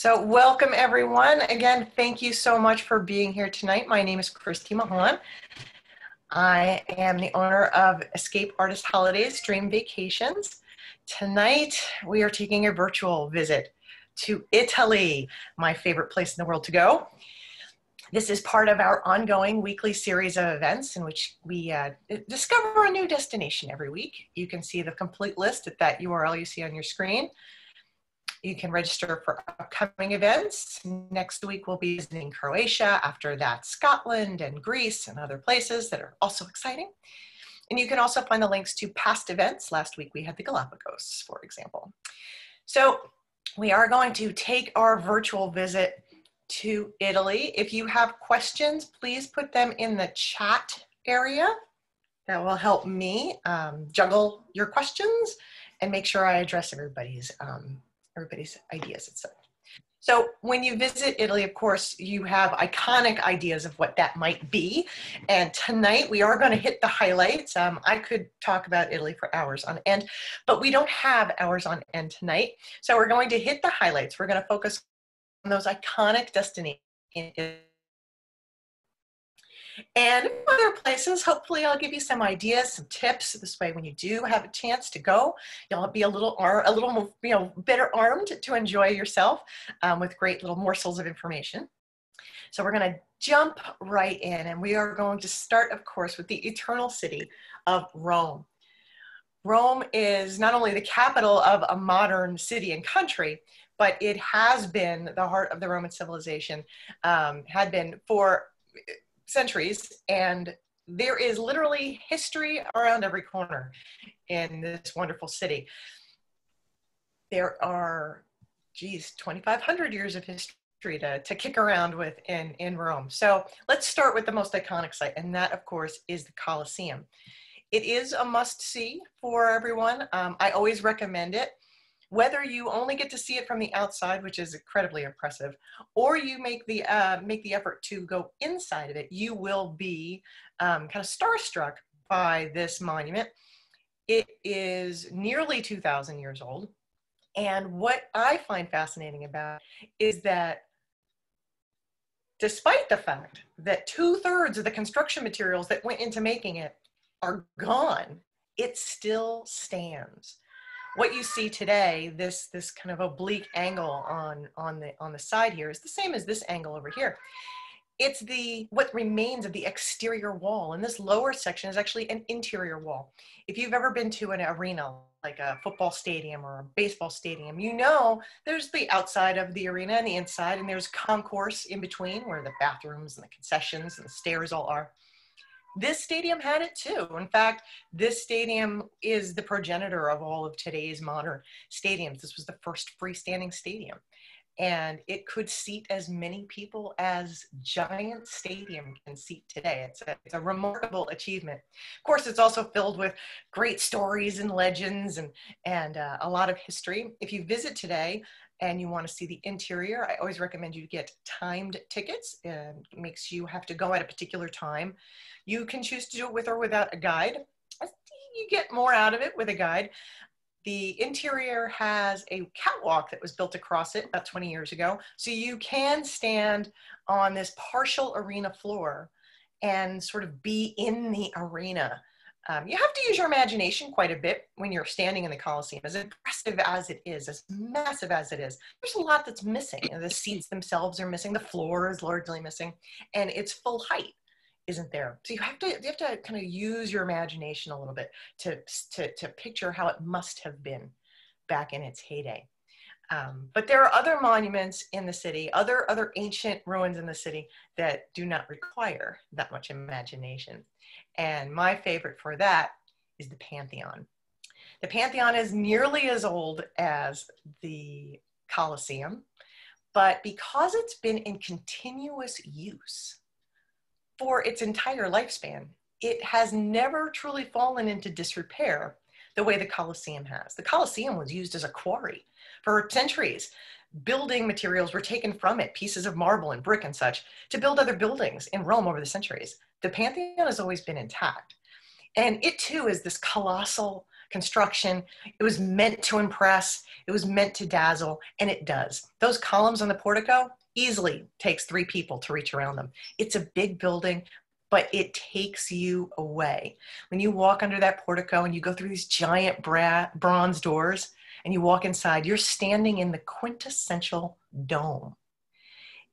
So welcome everyone. Again, thank you so much for being here tonight. My name is Christy Mahon. I am the owner of Escape Artist Holidays Dream Vacations. Tonight, we are taking a virtual visit to Italy, my favorite place in the world to go. This is part of our ongoing weekly series of events in which we discover a new destination every week. You can see the complete list at that URL you see on your screen. You can register for upcoming events. Next week, we'll be visiting Croatia. After that, Scotland and Greece and other places that are also exciting. And you can also find the links to past events. Last week, we had the Galapagos, for example. So we are going to take our virtual visit to Italy. If you have questions, please put them in the chat area. That will help me juggle your questions and make sure I address everybody's ideas, etc. So when you visit Italy, of course, you have iconic ideas of what that might be. And tonight we are going to hit the highlights. I could talk about Italy for hours on end, but we don't have hours on end tonight. So we're going to hit the highlights. We're going to focus on those iconic destinations. And other places, hopefully I'll give you some ideas, some tips. This way, when you do have a chance to go, you'll be a little better armed to enjoy yourself with great little morsels of information. So we're going to jump right in, and we are going to start, of course, with the eternal city of Rome. Rome is not only the capital of a modern city and country, but it has been the heart of the Roman civilization, had been for centuries, and there is literally history around every corner in this wonderful city. There are, 2,500 years of history to kick around with in Rome. So let's start with the most iconic site, and that, of course, is the Colosseum. It is a must-see for everyone. I always recommend it. Whether you only get to see it from the outside, which is incredibly impressive, or you make the effort to go inside of it, you will be kind of starstruck by this monument. It is nearly 2,000 years old. And what I find fascinating about it is that despite the fact that 2/3 of the construction materials that went into making it are gone, it still stands. What you see today, this kind of oblique angle on the side here, is the same as this angle over here. It's what remains of the exterior wall, and this lower section is actually an interior wall. If you've ever been to an arena, like a football stadium or a baseball stadium, you know there's the outside of the arena and the inside, and there's concourse in between where the bathrooms and the concessions and the stairs all are. This stadium had it too. In fact, this stadium is the progenitor of all of today's modern stadiums. This was the first freestanding stadium, and it could seat as many people as Giant Stadium can seat today. It's a remarkable achievement. Of course, it's also filled with great stories and legends and a lot of history. If you visit today and you want to see the interior, I always recommend you get timed tickets. It makes you have to go at a particular time. You can choose to do it with or without a guide. You get more out of it with a guide. The interior has a catwalk that was built across it about 20 years ago. So you can stand on this partial arena floor and sort of be in the arena. You have to use your imagination quite a bit when you're standing in the Colosseum. As impressive as it is, as massive as it is, there's a lot that's missing. The seats themselves are missing. The floor is largely missing, and its full height isn't there. So you have to kind of use your imagination a little bit to picture how it must have been back in its heyday. But there are other monuments in the city, other ancient ruins in the city that do not require that much imagination. And my favorite for that is the Pantheon. The Pantheon is nearly as old as the Colosseum, but because it's been in continuous use for its entire lifespan, it has never truly fallen into disrepair the way the Colosseum has. The Colosseum was used as a quarry for centuries. Building materials were taken from it, pieces of marble and brick and such, to build other buildings in Rome over the centuries. The Pantheon has always been intact. And it too is this colossal construction. It was meant to impress. It was meant to dazzle, and it does. Those columns on the portico easily takes 3 people to reach around them. It's a big building, but it takes you away. When you walk under that portico and you go through these giant bronze doors and you walk inside, you're standing in the quintessential dome.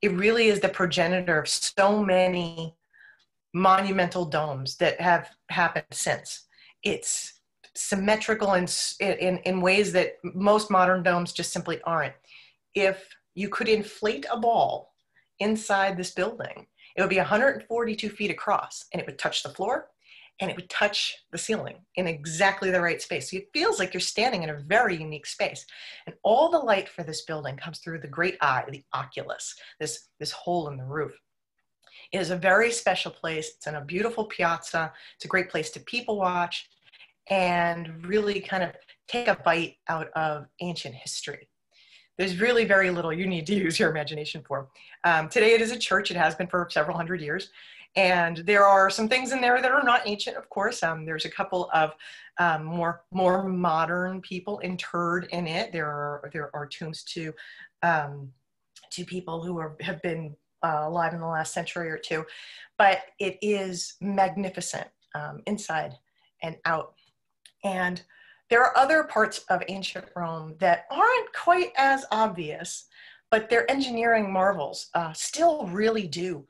It really is the progenitor of so many monumental domes that have happened since. It's symmetrical in ways that most modern domes just simply aren't. If you could inflate a ball inside this building, it would be 142 feet across, and it would touch the floor and it would touch the ceiling in exactly the right space. So it feels like you're standing in a very unique space. And all the light for this building comes through the great eye, the oculus, this hole in the roof. It is a very special place. It's in a beautiful piazza. It's a great place to people watch and really kind of take a bite out of ancient history. There's really very little you need to use your imagination for. Today it is a church. It has been for several hundred years. And there are some things in there that are not ancient, of course. There's a couple of more modern people interred in it. There are tombs to people who have been alive in the last century or two. But it is magnificent inside and out. And there are other parts of ancient Rome that aren't quite as obvious, but their engineering marvels still really do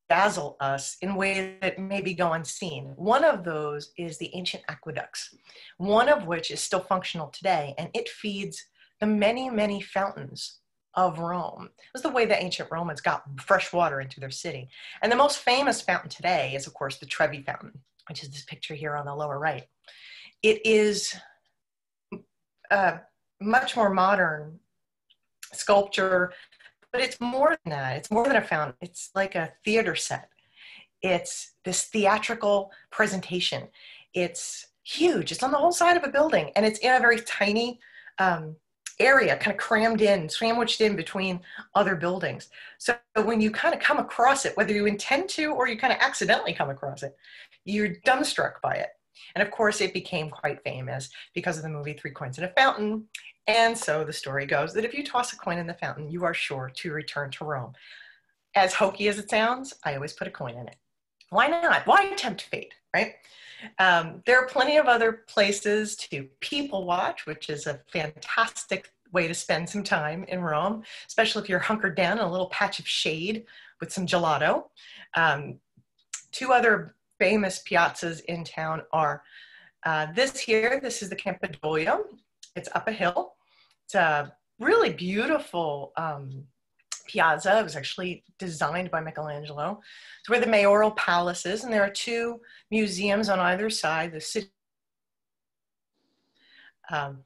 dazzle us in ways that maybe go unseen. One of those is the ancient aqueducts, one of which is still functional today, and it feeds the many, many fountains of Rome. It was the way the ancient Romans got fresh water into their city. And the most famous fountain today is, of course, the Trevi Fountain, which is this picture here on the lower right. It is much more modern sculpture, but it's more than that. It's more than a fountain. It's like a theater set. It's this theatrical presentation. It's huge. It's on the whole side of a building, and it's in a very tiny area, kind of crammed in, sandwiched in between other buildings. So when you kind of come across it, whether you intend to or you kind of accidentally come across it, you're dumbstruck by it. And of course, it became quite famous because of the movie Three Coins in a Fountain. And so the story goes that if you toss a coin in the fountain, you are sure to return to Rome. As hokey as it sounds, I always put a coin in it. Why not? Why tempt fate, right? There are plenty of other places to people watch, which is a fantastic way to spend some time in Rome, especially if you're hunkered down in a little patch of shade with some gelato. 2 other famous piazzas in town are this is the Campidoglio. It's up a hill. It's a really beautiful piazza. It was actually designed by Michelangelo. It's where the mayoral palace is, and there are 2 museums on either side. The city, and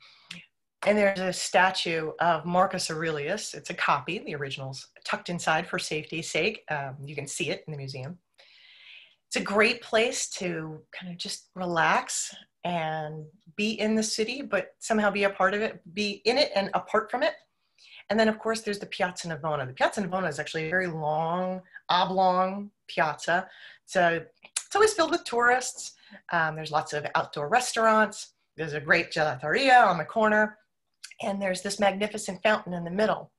there's a statue of Marcus Aurelius. It's a copy. The original's tucked inside for safety's sake. You can see it in the museum. It's a great place to kind of just relax and be in the city, but somehow be a part of it, be in it and apart from it. And then, of course, there's the Piazza Navona. The Piazza Navona is actually a very long, oblong piazza. So it's always filled with tourists. There's lots of outdoor restaurants. There's a great gelateria on the corner. And there's this magnificent fountain in the middle.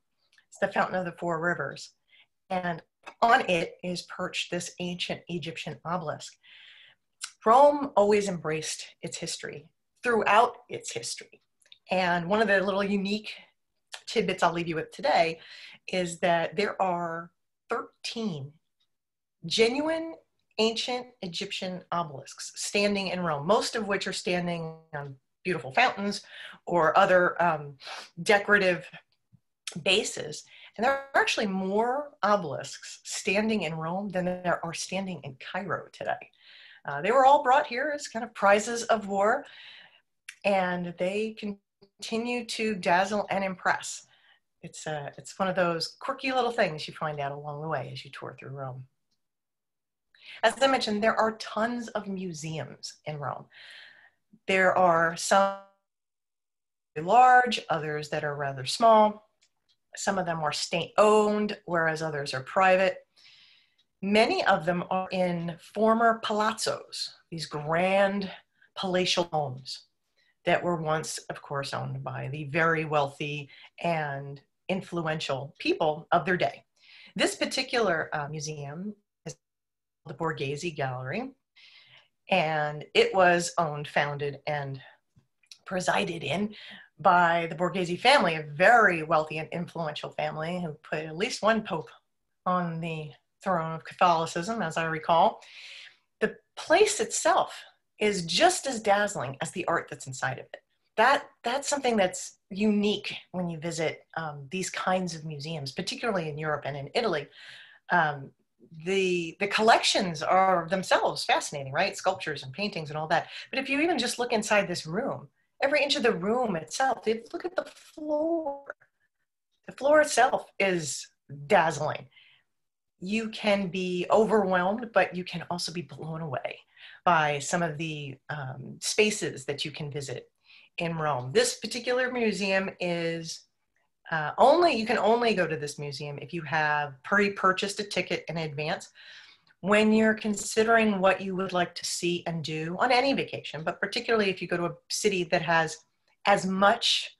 It's the Fountain of the 4 Rivers. And on it is perched this ancient Egyptian obelisk. Rome always embraced its history throughout its history. And one of the little unique tidbits I'll leave you with today is that there are 13 genuine ancient Egyptian obelisks standing in Rome, most of which are standing on beautiful fountains or other decorative bases. And there are actually more obelisks standing in Rome than there are standing in Cairo today. They were all brought here as kind of prizes of war, and they continue to dazzle and impress. It's one of those quirky little things you find out along the way as you tour through Rome. As I mentioned, there are tons of museums in Rome. There are some large, others that are rather small. Some of them are state-owned, whereas others are private. Many of them are in former palazzos, these grand palatial homes. that were once, of course, owned by the very wealthy and influential people of their day. This particular museum is the Borghese Gallery, and it was owned, founded, and presided in by the Borghese family, a very wealthy and influential family who put at least one pope on the throne of Catholicism, as I recall. The place itself is just as dazzling as the art that's inside of it. That's something that's unique when you visit these kinds of museums, particularly in Europe and in Italy. The collections are themselves fascinating, right? Sculptures and paintings and all that. But if you even just look inside this room, every inch of the room itself, look at the floor. The floor itself is dazzling. You can be overwhelmed, but you can also be blown away by some of the spaces that you can visit in Rome. This particular museum is you can only go to this museum if you have pre-purchased a ticket in advance. When you're considering what you would like to see and do on any vacation, but particularly if you go to a city that has as much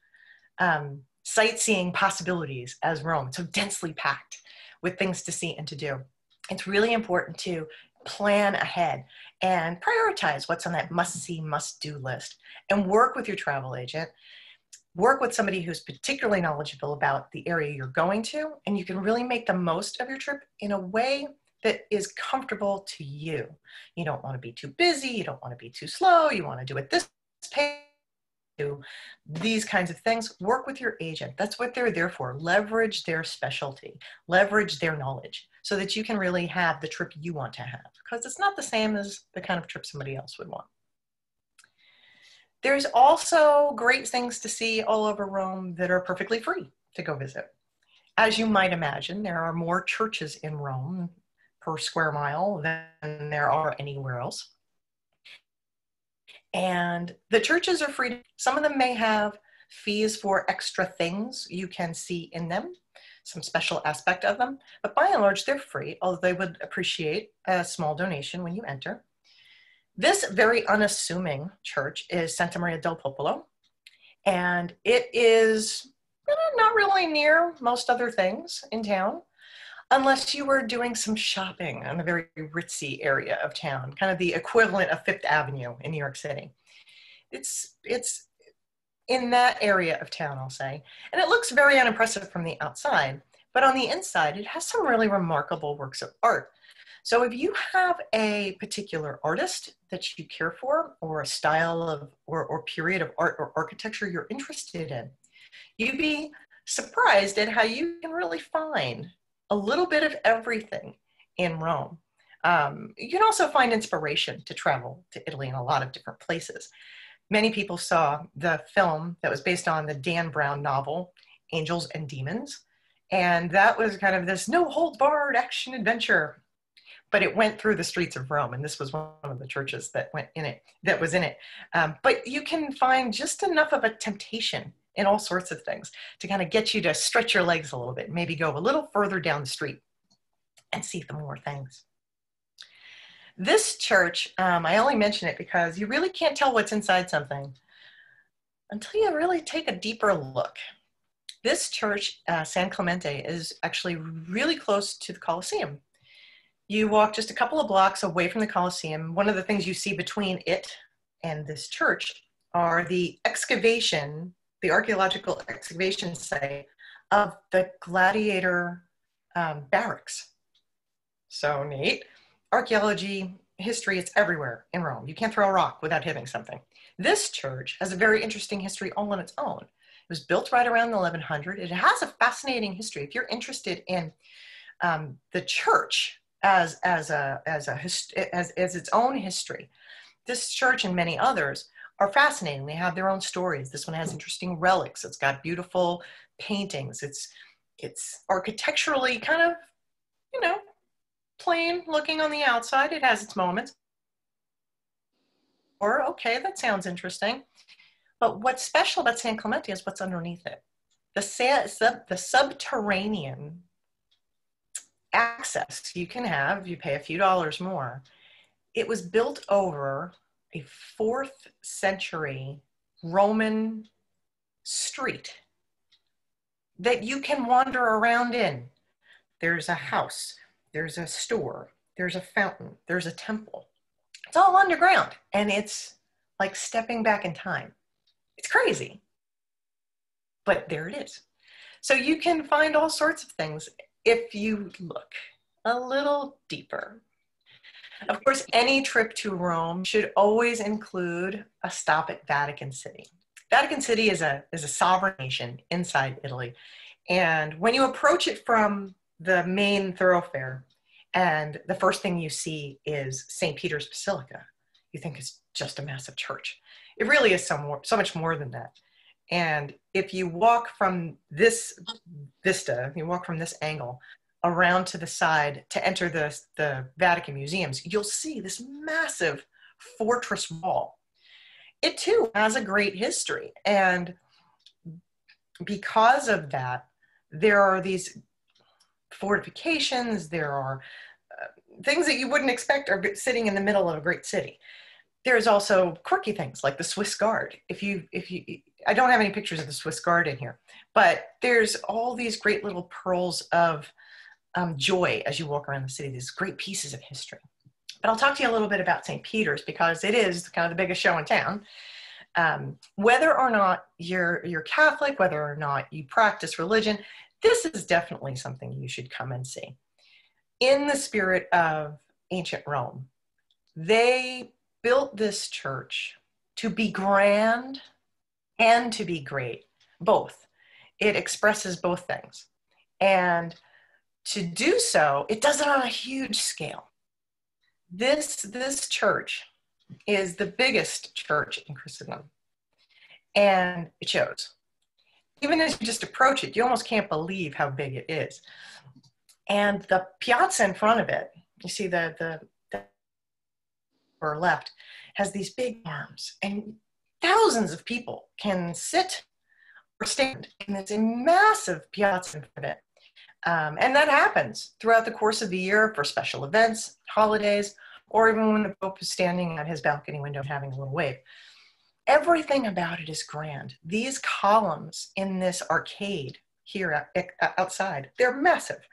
sightseeing possibilities as Rome, so densely packed with things to see and to do, it's really important to plan ahead and prioritize what's on that must-see, must-do list, and work with your travel agent. Work with somebody who's particularly knowledgeable about the area you're going to, and you can really make the most of your trip in a way that is comfortable to you. You don't want to be too busy, you don't want to be too slow, you want to do it this pace, do these kinds of things. Work with your agent. That's what they're there for. Leverage their specialty, leverage their knowledge so that you can really have the trip you want to have, because it's not the same as the kind of trip somebody else would want. There's also great things to see all over Rome that are perfectly free to go visit. As you might imagine, there are more churches in Rome per square mile than there are anywhere else. And the churches are free. Some of them may have fees for extra things you can see in them, some special aspect of them, but by and large, they're free, although they would appreciate a small donation when you enter. This very unassuming church is Santa Maria del Popolo, and it is not really near most other things in town, unless you were doing some shopping in the very ritzy area of town, kind of the equivalent of Fifth Avenue in New York City. It's in that area of town, I'll say. And it looks very unimpressive from the outside, but on the inside, it has some really remarkable works of art. So if you have a particular artist that you care for, or a style of, or period of art or architecture you're interested in, you'd be surprised at how you can really find a little bit of everything in Rome. You can also find inspiration to travel to Italy in a lot of different places. Many people saw the film that was based on the Dan Brown novel, Angels and Demons. And that was kind of this no-holds-barred action adventure. But it went through the streets of Rome, and this was one of the churches that was in it. But you can find just enough of a temptation in all sorts of things to kind of get you to stretch your legs a little bit, maybe go a little further down the street and see some more things. This church, I only mention it because you really can't tell what's inside something until you really take a deeper look. This church, San Clemente, is actually really close to the Colosseum. You walk just a couple of blocks away from the Colosseum. One of the things you see between it and this church are the archaeological excavation site of the gladiator barracks. So neat. Archaeology, history, it's everywhere in Rome. You can't throw a rock without hitting something. This church has a very interesting history all on its own. It was built right around 1100. It has a fascinating history. If you're interested in the church as its own history, this church and many others are fascinating. They have their own stories. This one has interesting relics. It's got beautiful paintings. It's architecturally kind of, plain looking on the outside. It has its moments. Or, okay, that sounds interesting. But what's special about San Clemente is what's underneath it. The subterranean access you can have, you pay a few dollars more. It was built over a 4th century Roman street that you can wander around in. There's a house, there's a store, there's a fountain, there's a temple. It's all underground, and it's like stepping back in time. It's crazy, but there it is. So you can find all sorts of things if you look a little deeper. Of course, any trip to Rome should always include a stop at Vatican City. Vatican City is a sovereign nation inside Italy. And when you approach it from the main thoroughfare, and the first thing you see is St. Peter's Basilica, you think it's just a massive church. It really is so much more than that. And if you walk from this vista, you walk from this angle around to the side to enter the Vatican museums, you'll see this massive fortress wall. It too has a great history. And because of that, there are these fortifications, there are things that you wouldn't expect are sitting in the middle of a great city. There's also quirky things like the Swiss Guard. I don't have any pictures of the Swiss Guard in here, but there's all these great little pearls of joy as you walk around the city, these great pieces of history. But I'll talk to you a little bit about St. Peter's because it is kind of the biggest show in town. Whether or not you're Catholic, whether or not you practice religion, this is definitely something you should come and see. In the spirit of ancient Rome, they built this church to be grand and to be great, both. It expresses both things. And to do so, it does it on a huge scale. This church is the biggest church in Christendom, and it shows. Even as you just approach it, you almost can't believe how big it is. And the piazza in front of it, you see the or left, has these big arms, and thousands of people can sit or stand in this massive piazza in front of it. And that happens throughout the course of the year for special events, holidays, or even when the Pope is standing at his balcony window having a little wave. Everything about it is grand. These columns in this arcade here outside, they're massive.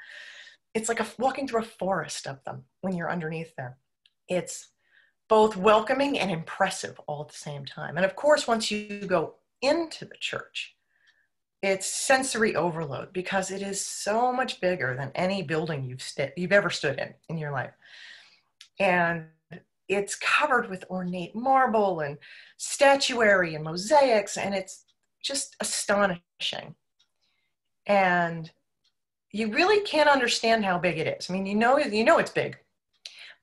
It's like walking through a forest of them when you're underneath there. It's both welcoming and impressive all at the same time. And of course, once you go into the church, it's sensory overload because it is so much bigger than any building you've ever stood in your life. And it's covered with ornate marble and statuary and mosaics, and it's just astonishing. And you really can't understand how big it is. I mean, you know it's big,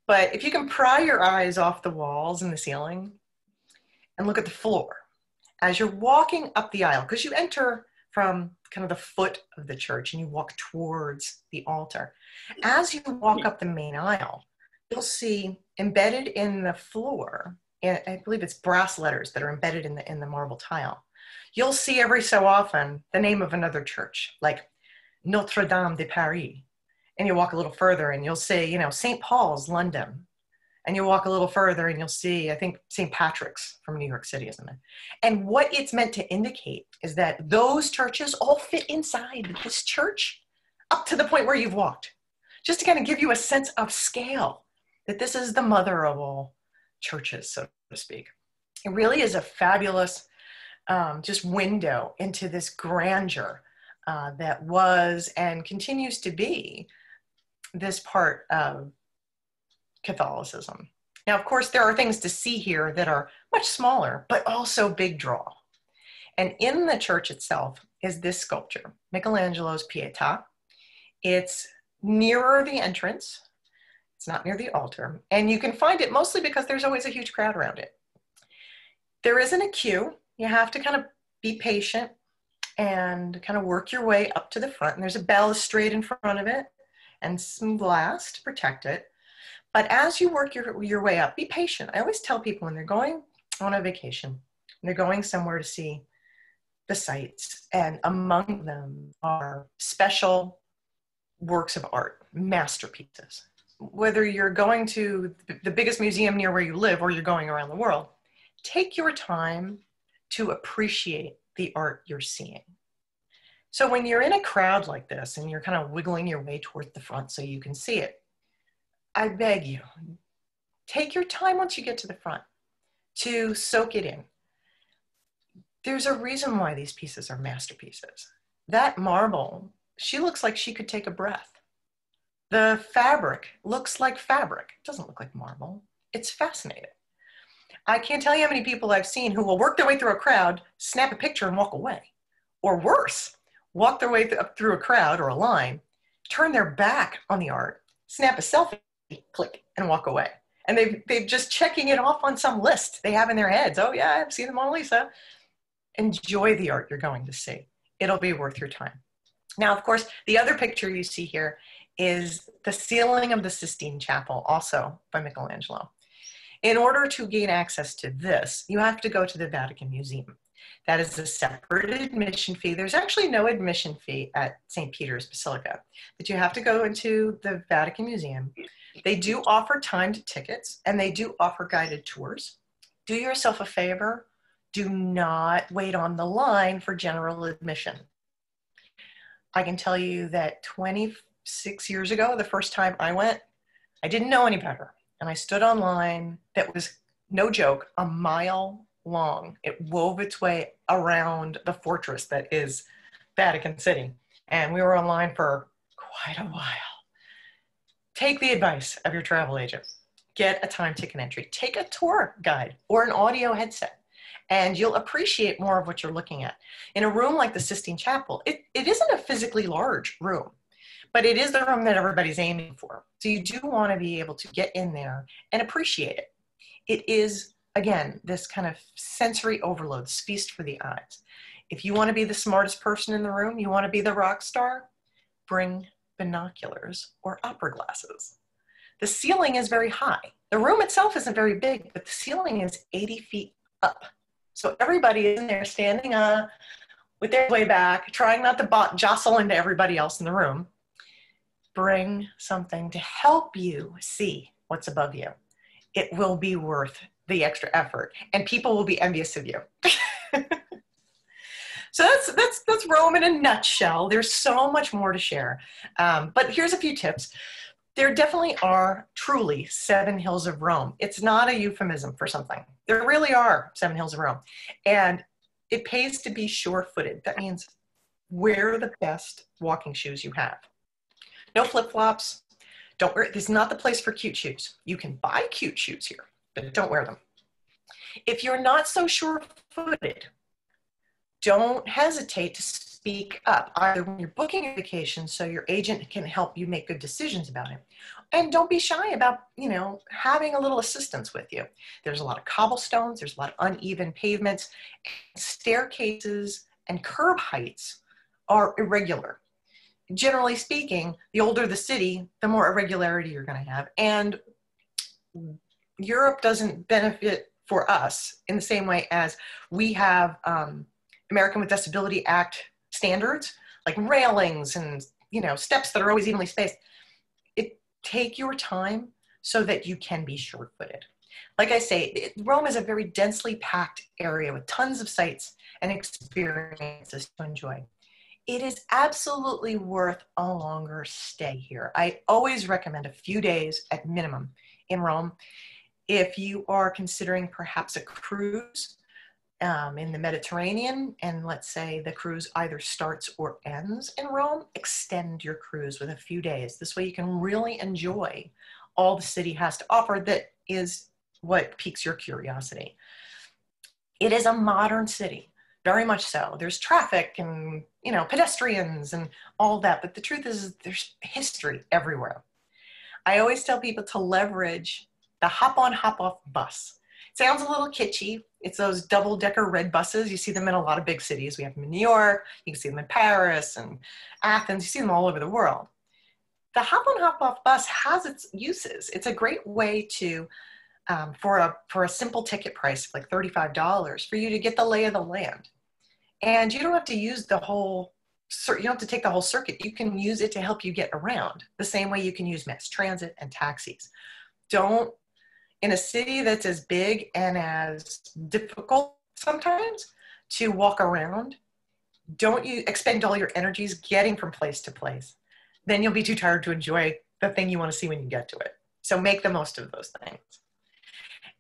but if you can pry your eyes off the walls and the ceiling and look at the floor as you're walking up the aisle, because you enter from kind of the foot of the church and you walk towards the altar. As you walk up the main aisle, you'll see embedded in the floor, I believe it's brass letters that are embedded in the marble tile. You'll see every so often the name of another church, like Notre Dame de Paris. And you walk a little further and you'll see, St. Paul's, London. And you walk a little further and you'll see, I think, St. Patrick's from New York City, isn't it? And what it's meant to indicate is that those churches all fit inside this church up to the point where you've walked. Just to kind of give you a sense of scale, that this is the mother of all churches, so to speak. It really is a fabulous just window into this grandeur that was and continues to be this part of Catholicism. Now, of course, there are things to see here that are much smaller, but also big draw. And in the church itself is this sculpture, Michelangelo's Pietà. It's nearer the entrance. It's not near the altar. And you can find it mostly because there's always a huge crowd around it. There isn't a queue. You have to kind of be patient and kind of work your way up to the front. And there's a balustrade in front of it and some glass to protect it. But as you work your way up, be patient. I always tell people when they're going on a vacation, and they're going somewhere to see the sights, and among them are special works of art, masterpieces. Whether you're going to the biggest museum near where you live or you're going around the world, take your time to appreciate the art you're seeing. So when you're in a crowd like this and you're kind of wiggling your way towards the front so you can see it, I beg you, take your time once you get to the front to soak it in. There's a reason why these pieces are masterpieces. That marble, she looks like she could take a breath. The fabric looks like fabric. It doesn't look like marble. It's fascinating. I can't tell you how many people I've seen who will work their way through a crowd, snap a picture and walk away. Or worse, walk their way through a crowd or a line, turn their back on the art, snap a selfie, click, and walk away. And they've just checking it off on some list they have in their heads. Oh yeah, I've seen the Mona Lisa. Enjoy the art you're going to see. It'll be worth your time. Now, of course, the other picture you see here is the ceiling of the Sistine Chapel, also by Michelangelo. In order to gain access to this, you have to go to the Vatican Museum. That is a separate admission fee. There's actually no admission fee at St. Peter's Basilica, but you have to go into the Vatican Museum. They do offer timed tickets and they do offer guided tours. Do yourself a favor. Do not wait on the line for general admission. I can tell you that 26 years ago, the first time I went, I didn't know any better. And I stood on line that was, no joke, a mile long. It wove its way around the fortress that is Vatican City. And we were on line for quite a while. Take the advice of your travel agent. Get a time ticket entry. Take a tour guide or an audio headset, and you'll appreciate more of what you're looking at. In a room like the Sistine Chapel, it isn't a physically large room, but it is the room that everybody's aiming for. So you do want to be able to get in there and appreciate it. It is, again, this kind of sensory overload, this feast for the eyes. If you want to be the smartest person in the room, you want to be the rock star, bring binoculars or opera glasses. The ceiling is very high. The room itself isn't very big, but the ceiling is 80 feet up. So everybody is in there standing with their way back, trying not to jostle into everybody else in the room. Bring something to help you see what's above you. It will be worth the extra effort, and people will be envious of you. So that's Rome in a nutshell. There's so much more to share, but here's a few tips. There definitely are truly 7 hills of Rome. It's not a euphemism for something. There really are 7 hills of Rome, and it pays to be sure-footed. That means wear the best walking shoes you have. No flip-flops. Don't wear. This is not the place for cute shoes. You can buy cute shoes here, but don't wear them. If you're not so sure-footed, don't hesitate to speak up, either when you're booking a vacation so your agent can help you make good decisions about it. And don't be shy about, having a little assistance with you. There's a lot of cobblestones, there's a lot of uneven pavements, staircases and curb heights are irregular. Generally speaking, the older the city, the more irregularity you're going to have. And Europe doesn't benefit for us in the same way as we have American with Disability Act standards, like railings and steps that are always evenly spaced. Take your time so that you can be sure-footed. Like I say, Rome is a very densely packed area with tons of sights and experiences to enjoy. It is absolutely worth a longer stay here. I always recommend a few days at minimum in Rome. If you are considering perhaps a cruise in the Mediterranean, and let's say the cruise either starts or ends in Rome, extend your cruise with a few days. This way you can really enjoy all the city has to offer that is what piques your curiosity. It is a modern city, very much so. There's traffic and pedestrians and all that, but the truth is there's history everywhere. I always tell people to leverage the hop-on, hop-off bus. Sounds a little kitschy. It's those double-decker red buses. You see them in a lot of big cities. We have them in New York. You can see them in Paris and Athens. You see them all over the world. The hop-on, hop-off bus has its uses. It's a great way to, for a simple ticket price of like $35, for you to get the lay of the land. And you don't have to use you don't have to take the whole circuit. You can use it to help you get around the same way you can use mass transit and taxis. In a city that's as big and as difficult sometimes, to walk around. Don't you expend all your energies getting from place to place. Then you'll be too tired to enjoy the thing you want to see when you get to it. So make the most of those things.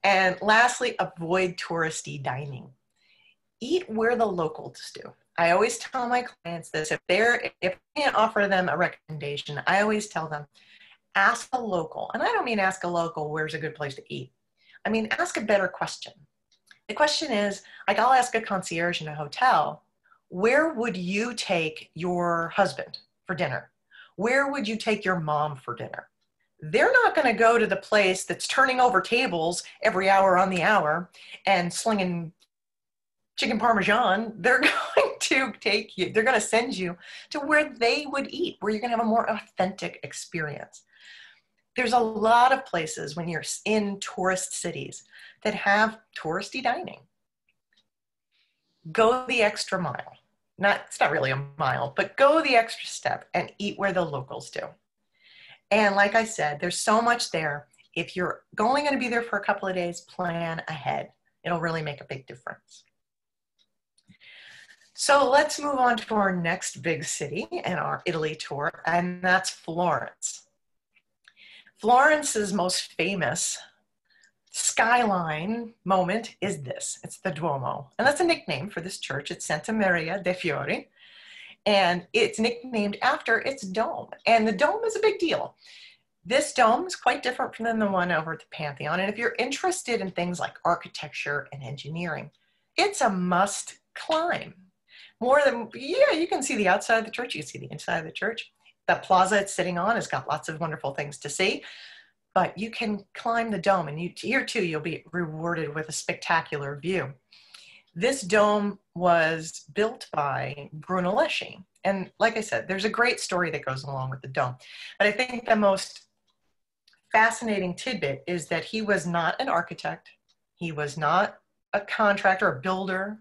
And lastly, avoid touristy dining. Eat where the locals do. I always tell my clients this, if I can't offer them a recommendation, I always tell them, ask a local. And I don't mean ask a local, where's a good place to eat? I mean, ask a better question. The question is, like I'll ask a concierge in a hotel, where would you take your husband for dinner? Where would you take your mom for dinner? They're not going to go to the place that's turning over tables every hour on the hour and slinging chicken parmesan. They're going to take you, they're going to send you to where they would eat, where you're going to have a more authentic experience. There's a lot of places when you're in tourist cities that have touristy dining. Go the extra mile. It's not really a mile, but go the extra step and eat where the locals do. And like I said, there's so much there. If you're only going to be there for a couple of days, plan ahead. It'll really make a big difference. So let's move on to our next big city in our Italy tour, and that's Florence. Florence's most famous skyline moment is this. It's the Duomo. And that's a nickname for this church. It's Santa Maria de' Fiori. And it's nicknamed after its dome. And the dome is a big deal. This dome is quite different than the one over at the Pantheon. And if you're interested in things like architecture and engineering, it's a must climb. More than, you can see the outside of the church. You can see the inside of the church. The plaza it's sitting on has got lots of wonderful things to see. But you can climb the dome, and here too, you'll be rewarded with a spectacular view. This dome was built by Brunelleschi. And like I said, there's a great story that goes along with the dome. But I think the most fascinating tidbit is that he was not an architect. He was not a contractor, a builder.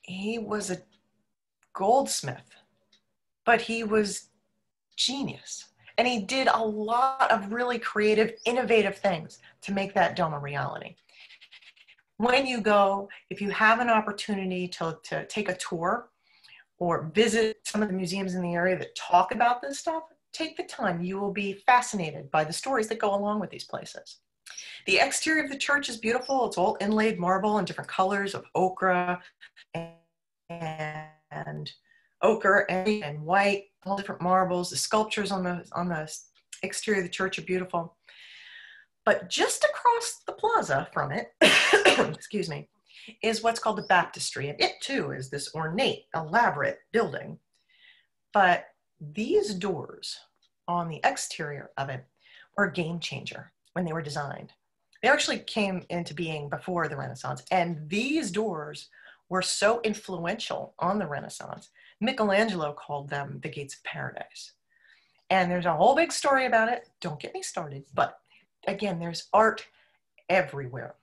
He was a goldsmith, but he was genius. And he did a lot of really creative, innovative things to make that dome a reality. When you go, if you have an opportunity to take a tour or visit some of the museums in the area that talk about this stuff, take the time. You will be fascinated by the stories that go along with these places. The exterior of the church is beautiful. It's all inlaid marble in different colors of ochre and ochre and white, all different marbles. The sculptures on the exterior of the church are beautiful. But just across the plaza from it, excuse me, is what's called the baptistry. And it too is this ornate, elaborate building. But these doors on the exterior of it were a game changer when they were designed. They actually came into being before the Renaissance. And these doors were so influential on the Renaissance. Michelangelo called them the gates of paradise. And there's a whole big story about it. Don't get me started. But again, there's art everywhere.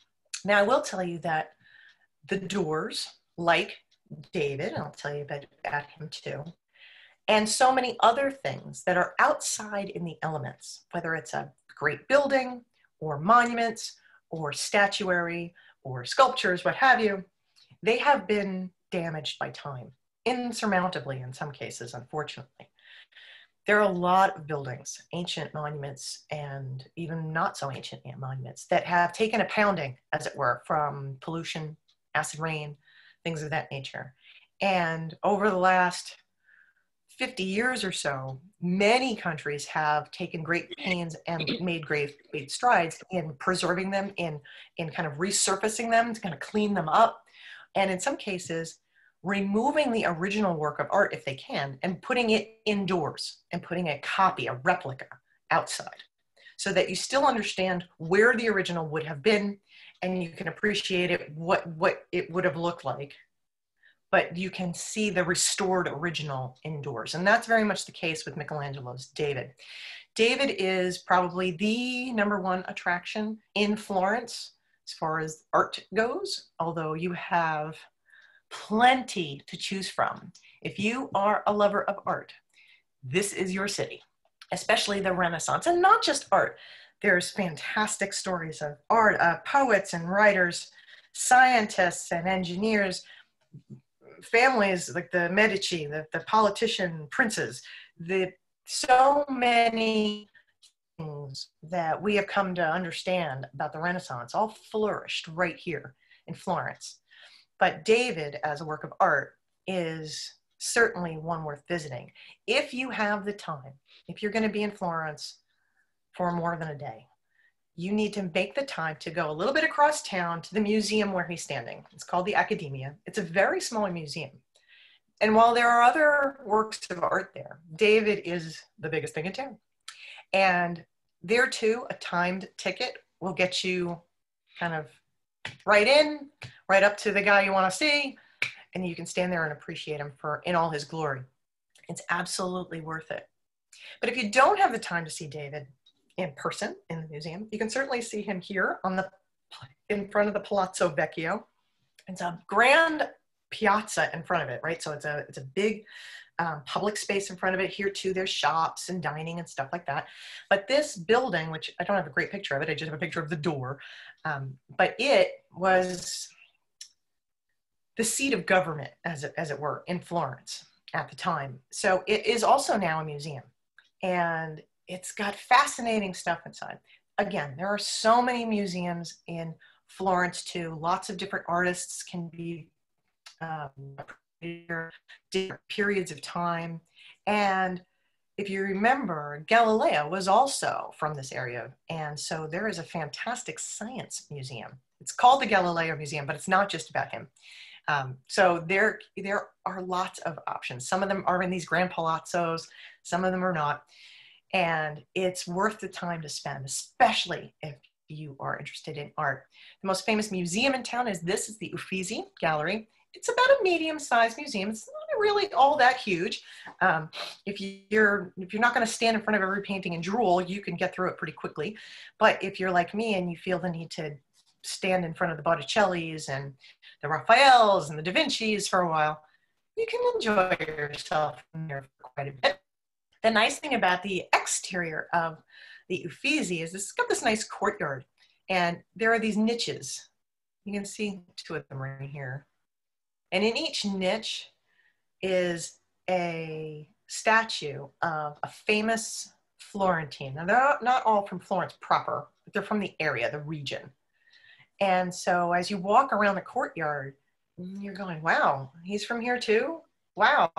Now, I will tell you that the doors, like David, and I'll tell you about him too, and so many other things that are outside in the elements, whether it's a great building or monuments or statuary or sculptures, what have you, they have been damaged by time, insurmountably in some cases, unfortunately. There are a lot of buildings, ancient monuments, and even not so ancient monuments that have taken a pounding, as it were, from pollution, acid rain, things of that nature. And over the last 50 years or so, many countries have taken great pains and made great strides in preserving them, in kind of resurfacing them, to kind of clean them up. And in some cases, removing the original work of art, if they can, and putting it indoors and putting a copy, a replica outside, so that you still understand where the original would have been and you can appreciate it, what it would have looked like, but you can see the restored original indoors. And that's very much the case with Michelangelo's David. David is probably the #1 attraction in Florence as far as art goes, although you have plenty to choose from. If you are a lover of art, this is your city, especially the Renaissance, and not just art. There's fantastic stories of art, poets and writers scientists and engineers, families like the Medici, the politician princes, so many things that we have come to understand about the Renaissance all flourished right here in Florence. But David, as a work of art, is certainly one worth visiting. If you have the time, if you're going to be in Florence for more than a day, you need to make the time to go a little bit across town to the museum where he's standing. It's called the Accademia. It's a very small museum. And while there are other works of art there, David is the biggest thing in town. And there too, a timed ticket will get you kind of right up to the guy you want to see, and you can stand there and appreciate him in all his glory. It's absolutely worth it. But if you don't have the time to see David in person in the museum, you can certainly see him here in front of the Palazzo Vecchio. It's a grand piazza in front of it, right? So it's a big public space in front of it. Here too, there's shops and dining and stuff like that. But this building, which I don't have a great picture of it, I just have a picture of the door, but it was the seat of government, as it were, in Florence at the time. So it is also now a museum, and it's got fascinating stuff inside. Again, there are so many museums in Florence too. Lots of different artists can be different periods of time. And if you remember, Galileo was also from this area. And so there is a fantastic science museum. It's called the Galileo Museum, but it's not just about him. So there are lots of options. Some of them are in these grand palazzos, some of them are not. And it's worth the time to spend, especially if you are interested in art. The most famous museum in town is the Uffizi Gallery. It's about a medium-sized museum. It's not really all that huge. If you're not going to stand in front of every painting and drool, you can get through it pretty quickly. But if you're like me and you feel the need to stand in front of the Botticellis and the Raphaels and the Da Vincis for a while, you can enjoy yourself in there for quite a bit. The nice thing about the exterior of the Uffizi is it's got this nice courtyard, and there are these niches. You can see two of them right here. And in each niche is a statue of a famous Florentine. Now, they're not all from Florence proper, but they're from the area, the region. And so as you walk around the courtyard, you're going, wow, he's from here too? Wow,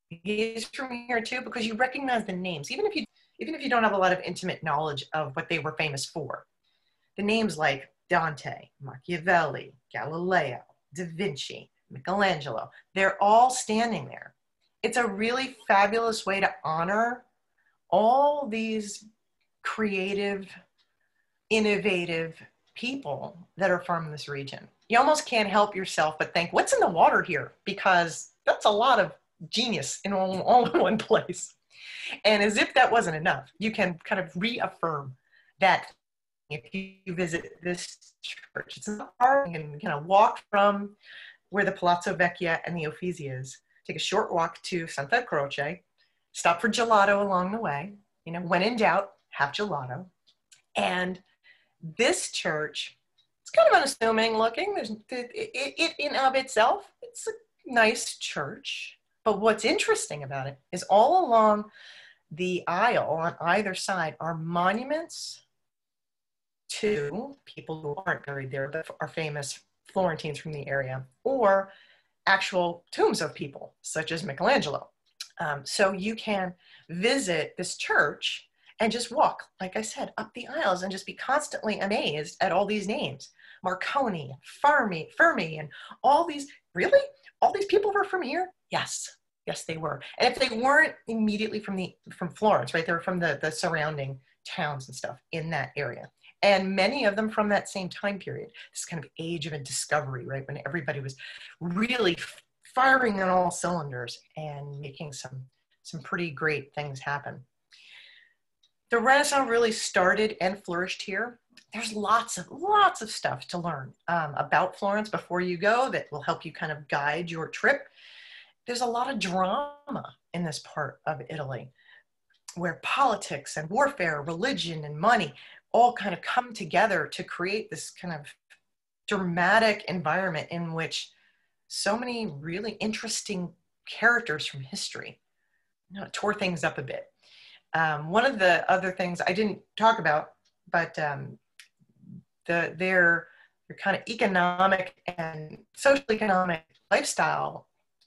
he's from here too, because you recognize the names, even if you don't have a lot of intimate knowledge of what they were famous for. The names like Dante, Machiavelli, Galileo, Da Vinci, Michelangelo, they're all standing there. It's a really fabulous way to honor all these creative, innovative people that are from this region. You almost can't help yourself but think, what's in the water here? Because that's a lot of genius in all in one place. And as if that wasn't enough, you can kind of reaffirm that if you visit this church. It's not hard. You can kind of walk from where the Palazzo Vecchio and the Uffizi is, take a short walk to Santa Croce, stop for gelato along the way. You know, when in doubt, have gelato. And this church, it's kind of unassuming looking. It in of itself, it's a nice church. But what's interesting about it is all along the aisle on either side are monuments to people who aren't buried there, but are famous Florentines from the area, or actual tombs of people, such as Michelangelo. So you can visit this church and just walk, like I said, up the aisles and just be constantly amazed at all these names. Marconi, Fermi, and all these, really? All these people were from here? Yes, they were. And if they weren't immediately from Florence, right, they were from the surrounding towns and stuff in that area. And many of them from that same time period, this kind of age of discovery, right, when everybody was really firing on all cylinders and making some pretty great things happen. The Renaissance really started and flourished here. There's lots of stuff to learn about Florence before you go that will help you kind of guide your trip. There's a lot of drama in this part of Italy, where politics and warfare, religion and money all kind of come together to create this kind of dramatic environment in which so many really interesting characters from history, you know, tore things up a bit. One of the other things I didn't talk about, but their kind of economic and social economic lifestyle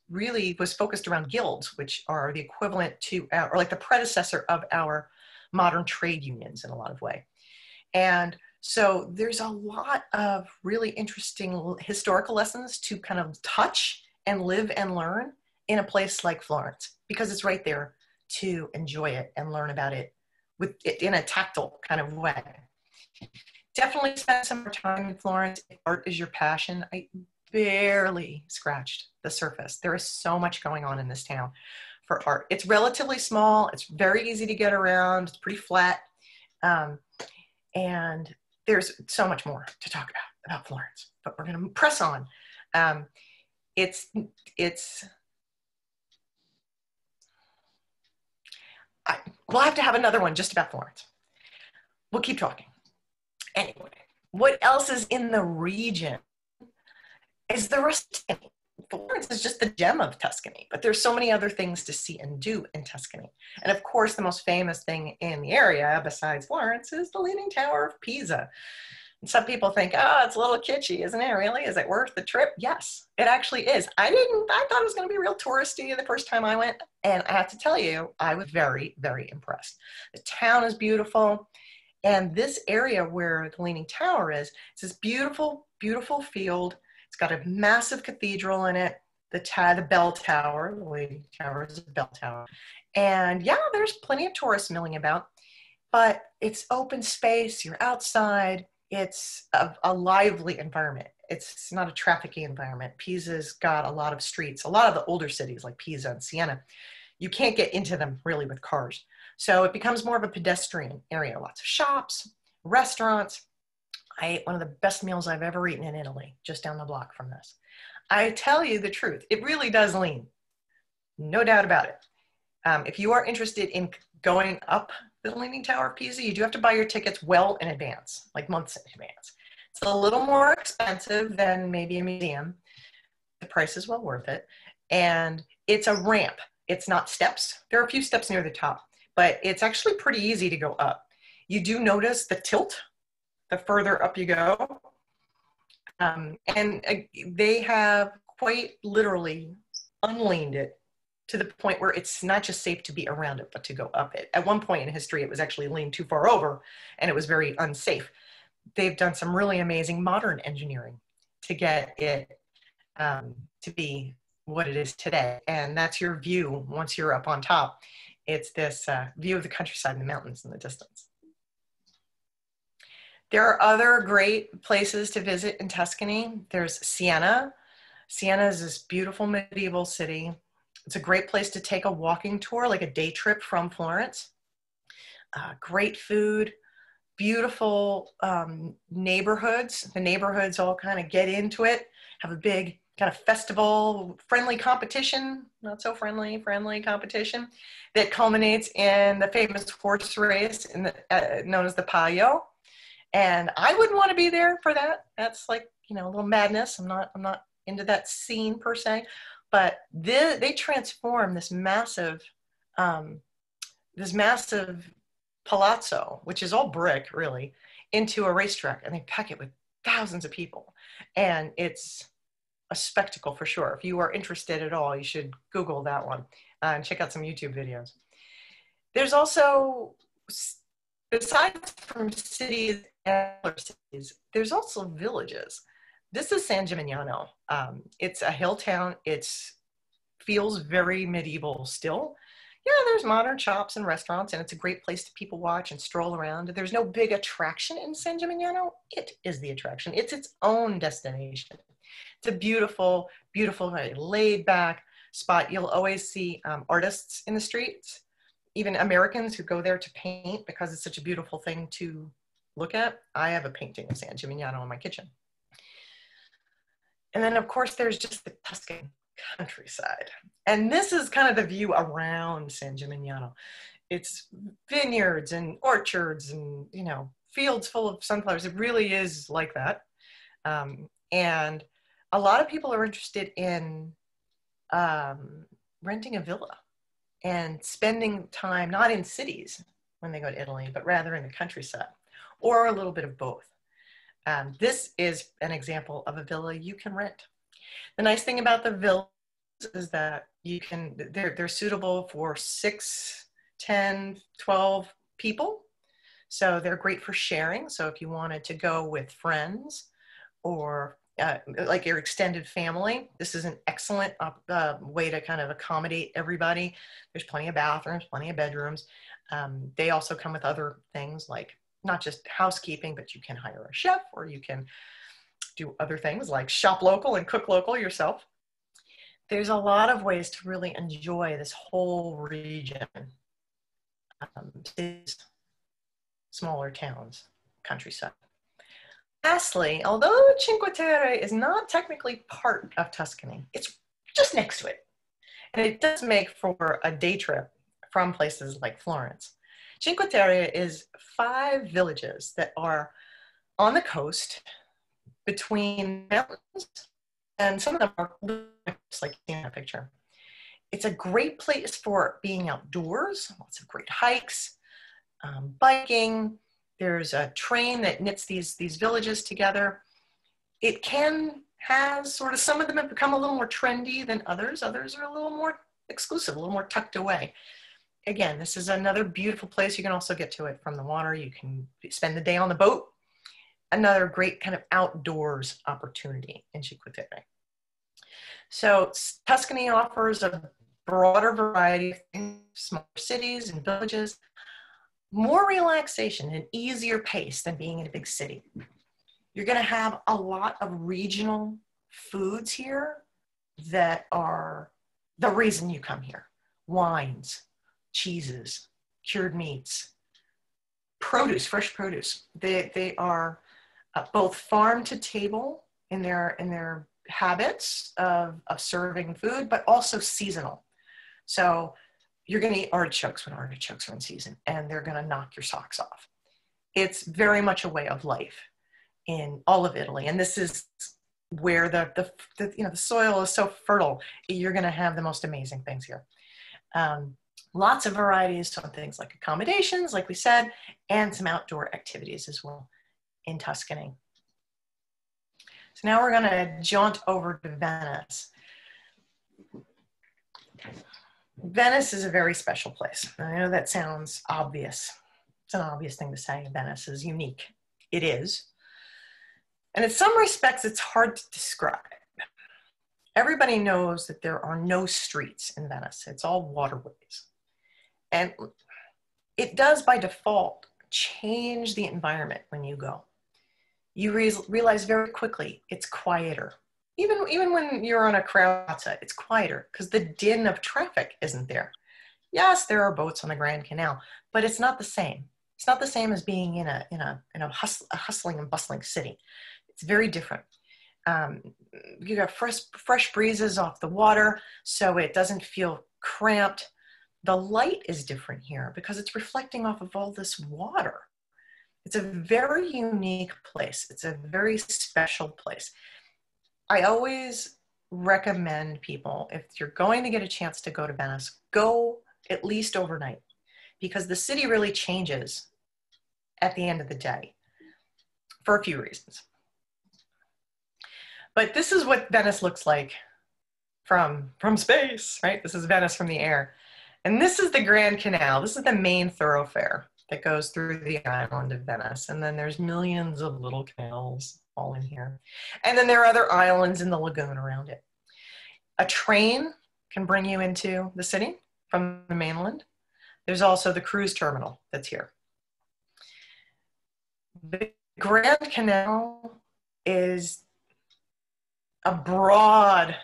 really was focused around guilds, which are the equivalent to our, or like the predecessor of our modern trade unions in a lot of way. And so there's a lot of really interesting historical lessons to kind of touch and live and learn in a place like Florence, because it's right there to enjoy it and learn about it with it in a tactile kind of way. Definitely spend some more time in Florence. If art is your passion, I barely scratched the surface. There is so much going on in this town for art. It's relatively small. It's very easy to get around. It's pretty flat. And there's so much more to talk about Florence, but we're going to press on. We'll have to have another one just about Florence. We'll keep talking. Anyway, what else is in the region is the rest of Tuscany. Florence is just the gem of Tuscany, but there's so many other things to see and do in Tuscany. And of course, the most famous thing in the area besides Florence is the Leaning Tower of Pisa. And some people think, oh, it's a little kitschy, isn't it? Really? Is it worth the trip? Yes, it actually is. I thought it was going to be real touristy the first time I went. And I have to tell you, I was very, very impressed. The town is beautiful. And this area where the Leaning Tower is, it's this beautiful, beautiful field. It's got a massive cathedral in it, the bell tower. The Leaning Tower is a bell tower. And yeah, there's plenty of tourists milling about, but it's open space, you're outside. It's a lively environment. It's not a trafficky environment. Pisa's got a lot of streets. A lot of the older cities like Pisa and Siena, you can't get into them really with cars. So it becomes more of a pedestrian area. Lots of shops, restaurants. I ate one of the best meals I've ever eaten in Italy, just down the block from this. I tell you the truth, it really does lean. No doubt about it. If you are interested in going up the Leaning Tower of Pisa, you do have to buy your tickets well in advance, like months in advance. It's a little more expensive than maybe a museum. The price is well worth it. And it's a ramp. It's not steps. There are a few steps near the top, but it's actually pretty easy to go up. You do notice the tilt the further up you go. And they have quite literally unleaned it to the point where it's not just safe to be around it, but to go up it. At one point in history, it was actually leaned too far over and it was very unsafe. They've done some really amazing modern engineering to get it to be what it is today. And that's your view once you're up on top. It's this view of the countryside and the mountains in the distance. There are other great places to visit in Tuscany. There's Siena. Siena is this beautiful medieval city. It's a great place to take a walking tour, like a day trip from Florence. Great food, beautiful neighborhoods. The neighborhoods all kind of get into it, have a big kind of festival, friendly competition, not so friendly competition that culminates in the famous horse race in the, known as the Palio. And I wouldn't want to be there for that. That's like, you know, a little madness. I'm not into that scene per se, but they transform this massive palazzo, which is all brick really, into a racetrack, and they pack it with thousands of people. And it's a spectacle for sure. If you are interested at all, you should Google that one and check out some YouTube videos. There's also, besides from cities and other cities, there's also villages. This is San Gimignano. It's a hill town. It feels very medieval still. Yeah, there's modern shops and restaurants, and it's a great place to people watch and stroll around. There's no big attraction in San Gimignano. It is the attraction. It's its own destination. It's a beautiful, beautiful, very laid back spot. You'll always see artists in the streets, even Americans who go there to paint because it's such a beautiful thing to look at. I have a painting of San Gimignano in my kitchen. And then of course there's just the Tuscan countryside. And this is kind of the view around San Gimignano. It's vineyards and orchards and, you know, fields full of sunflowers. It really is like that. And a lot of people are interested in renting a villa and spending time not in cities when they go to Italy, but rather in the countryside, or a little bit of both. This is an example of a villa you can rent. The nice thing about the villas is that they're suitable for 6, 10, 12 people. So they're great for sharing. So if you wanted to go with friends or like your extended family, this is an excellent way to kind of accommodate everybody. There's plenty of bathrooms, plenty of bedrooms. They also come with other things like not just housekeeping, but you can hire a chef, or you can do other things like shop local and cook local yourself. There's a lot of ways to really enjoy this whole region. Smaller towns, countryside. Lastly, although Cinque Terre is not technically part of Tuscany, it's just next to it. And it does make for a day trip from places like Florence. Cinque Terre is 5 villages that are on the coast between mountains, and some of them are just like in that picture. It's a great place for being outdoors, lots of great hikes, biking. There's a train that knits these villages together. It can have sort of, some of them have become a little more trendy than others. Others are a little more exclusive, a little more tucked away. Again, this is another beautiful place. You can also get to it from the water. You can spend the day on the boat. Another great kind of outdoors opportunity in Cinque Terre. So Tuscany offers a broader variety of things, smaller cities and villages, more relaxation, an easier pace than being in a big city. You're going to have a lot of regional foods here that are the reason you come here. Wines, cheeses, cured meats, produce, fresh produce. They are both farm to table in their habits of serving food, but also seasonal. So you're going to eat artichokes when artichokes are in season, and they're going to knock your socks off. It's very much a way of life in all of Italy, and this is where the soil is so fertile. You're going to have the most amazing things here. Lots of varieties on things like accommodations, like we said, and some outdoor activities as well in Tuscany. So now we're going to jaunt over to Venice. Venice is a very special place. I know that sounds obvious. It's an obvious thing to say. Venice is unique. It is. And in some respects, it's hard to describe. Everybody knows that there are no streets in Venice. It's all waterways. And it does, by default, change the environment when you go. You realize very quickly it's quieter. Even when you're on a crowd outside, it's quieter because the din of traffic isn't there. Yes, there are boats on the Grand Canal, but it's not the same. It's not the same as being in a hustling and bustling city. It's very different. You got fresh breezes off the water, so it doesn't feel cramped. The light is different here because it's reflecting off of all this water. It's a very unique place. It's a very special place. I always recommend people, if you're going to get a chance to go to Venice, go at least overnight, because the city really changes at the end of the day for a few reasons. But this is what Venice looks like from space, right? This is Venice from the air. And this is the Grand Canal. This is the main thoroughfare that goes through the island of Venice. And then there's millions of little canals all in here. And then there are other islands in the lagoon around it. A train can bring you into the city from the mainland. There's also the cruise terminal that's here. The Grand Canal is a broad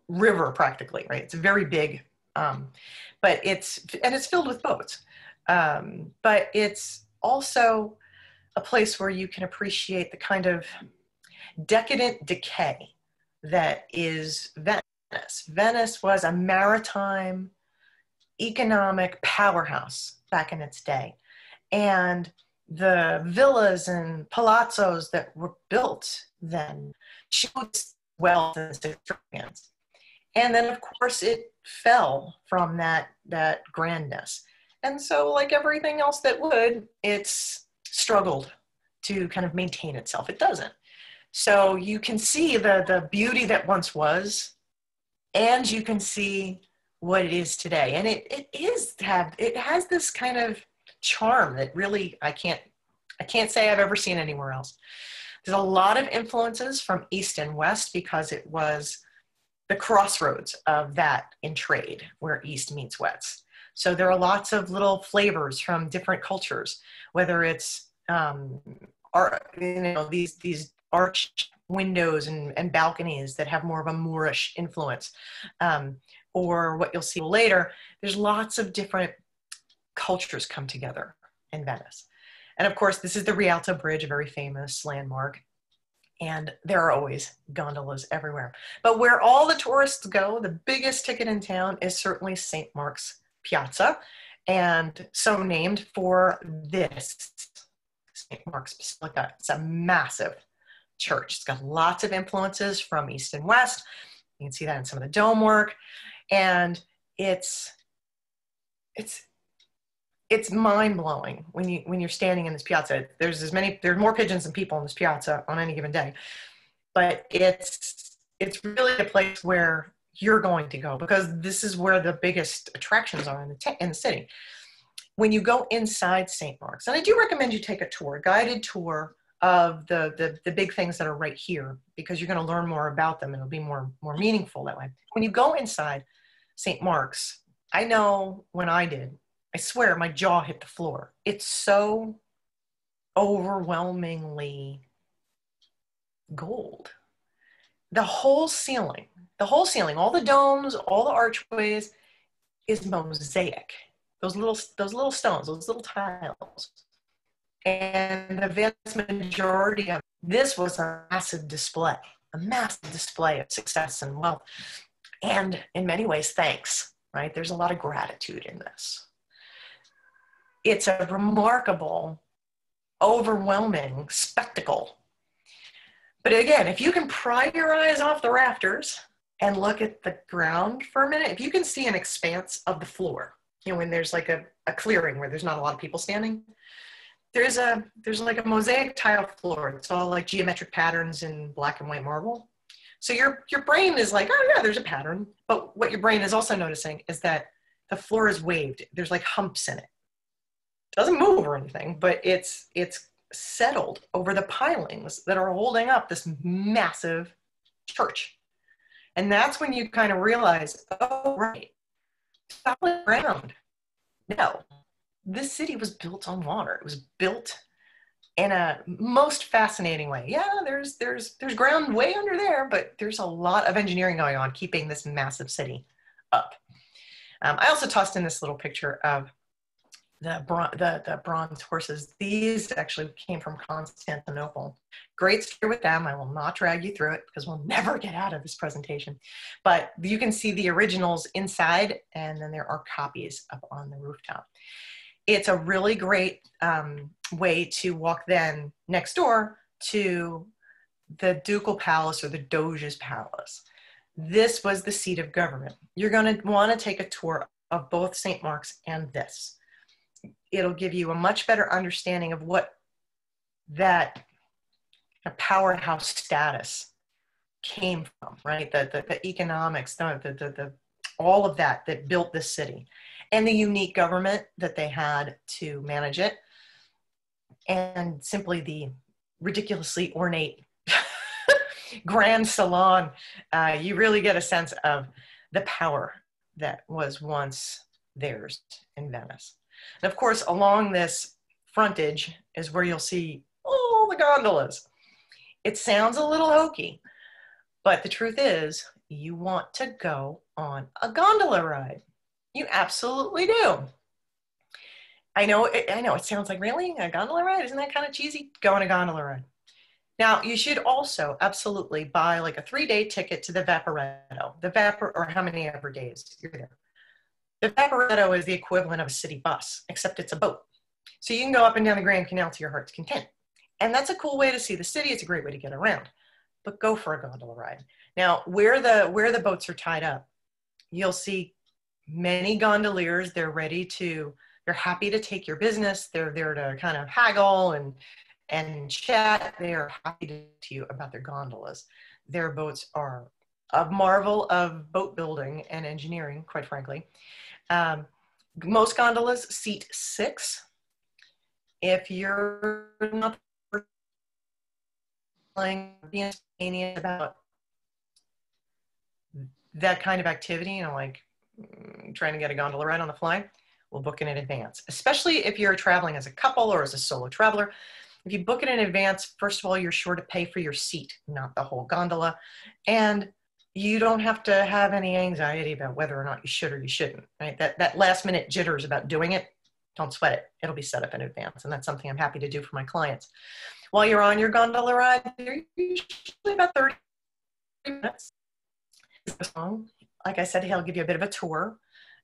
river practically, right? It's very big, but it's filled with boats. But it's also a place where you can appreciate the kind of decadent decay that is Venice. Venice was a maritime economic powerhouse back in its day. And the villas and palazzos that were built then showed wealth and significance. And then, of course, it fell from that grandness. And so, like everything else that would, it's struggled to kind of maintain itself. It doesn't. So you can see the beauty that once was, and you can see what it is today. And it has this kind of charm that really I can't say I've ever seen anywhere else. There's a lot of influences from East and West because it was the crossroads of that in trade where East meets West. So there are lots of little flavors from different cultures, whether it's these arched windows and balconies that have more of a Moorish influence, or what you'll see later. There's lots of different cultures come together in Venice. And of course, this is the Rialto Bridge, a very famous landmark. And there are always gondolas everywhere. But where all the tourists go, the biggest ticket in town is certainly St. Mark's Piazza, and so named for this St. Mark's Basilica. It's a massive church. It's got lots of influences from East and West. You can see that in some of the dome work. And it's mind-blowing when you're standing in this piazza. There's more pigeons than people in this piazza on any given day. But it's really a place where you're going to go because this is where the biggest attractions are in the city. When you go inside St. Mark's, and I do recommend you take a guided tour of the big things that are right here, because you're going to learn more about them and it'll be more meaningful that way. When you go inside St. Mark's, I know when I did, I swear my jaw hit the floor. It's so overwhelmingly gold. The whole ceiling, all the domes, all the archways is mosaic. Those little stones, those little tiles. And the vast majority of this was a massive display of success and wealth. And in many ways, thanks, right? There's a lot of gratitude in this. It's a remarkable, overwhelming spectacle. But again, if you can pry your eyes off the rafters and look at the ground for a minute, if you can see an expanse of the floor, when there's like a clearing where there's not a lot of people standing, there's like a mosaic tile floor. It's all like geometric patterns in black and white marble. So your brain is like, oh yeah, there's a pattern. But what your brain is also noticing is that the floor is waved. There's like humps in it. It doesn't move or anything, but it's settled over the pilings that are holding up this massive church. And that's when you kind of realize, oh, right, solid ground. No, this city was built on water. It was built in a most fascinating way. Yeah, there's ground way under there, but there's a lot of engineering going on keeping this massive city up. I also tossed in this little picture of the bronze horses. These actually came from Constantinople. Great story with them. I will not drag you through it because we'll never get out of this presentation. But you can see the originals inside, and then there are copies up on the rooftop. It's a really great way to walk then next door to the Ducal Palace or the Doge's Palace. This was the seat of government. You're going to want to take a tour of both St. Mark's and this. It'll give you a much better understanding of what that powerhouse status came from, right? The economics, the all of that built this city, and the unique government that they had to manage it, and simply the ridiculously ornate grand salon. You really get a sense of the power that was once theirs in Venice. And of course, along this frontage is where you'll see all the gondolas. It sounds a little hokey, but the truth is you want to go on a gondola ride. You absolutely do. I know it sounds like, really? A gondola ride? Isn't that kind of cheesy? Go on a gondola ride. Now, you should also absolutely buy like a 3-day ticket to the Vaporetto. Or how many ever days you're there. The Vaporetto is the equivalent of a city bus, except it's a boat. So you can go up and down the Grand Canal to your heart's content. And that's a cool way to see the city. It's a great way to get around, but go for a gondola ride. Now, where the boats are tied up, you'll see many gondoliers. They're happy to take your business. They're there to kind of haggle and chat. They are happy to talk to you about their gondolas. Their boats are a marvel of boat building and engineering, quite frankly. Most gondolas seat 6. If you're not being spontaneous about that kind of activity, like trying to get a gondola ride on the fly, we'll book it in advance, especially if you're traveling as a couple or as a solo traveler. If you book it in advance, first of all, you're sure to pay for your seat, not the whole gondola. And you don't have to have any anxiety about whether or not you should or you shouldn't, right? That last minute jitters about doing it, don't sweat it. It'll be set up in advance. And that's something I'm happy to do for my clients. While you're on your gondola ride, you're usually about 30 minutes. Like I said, he'll give you a bit of a tour,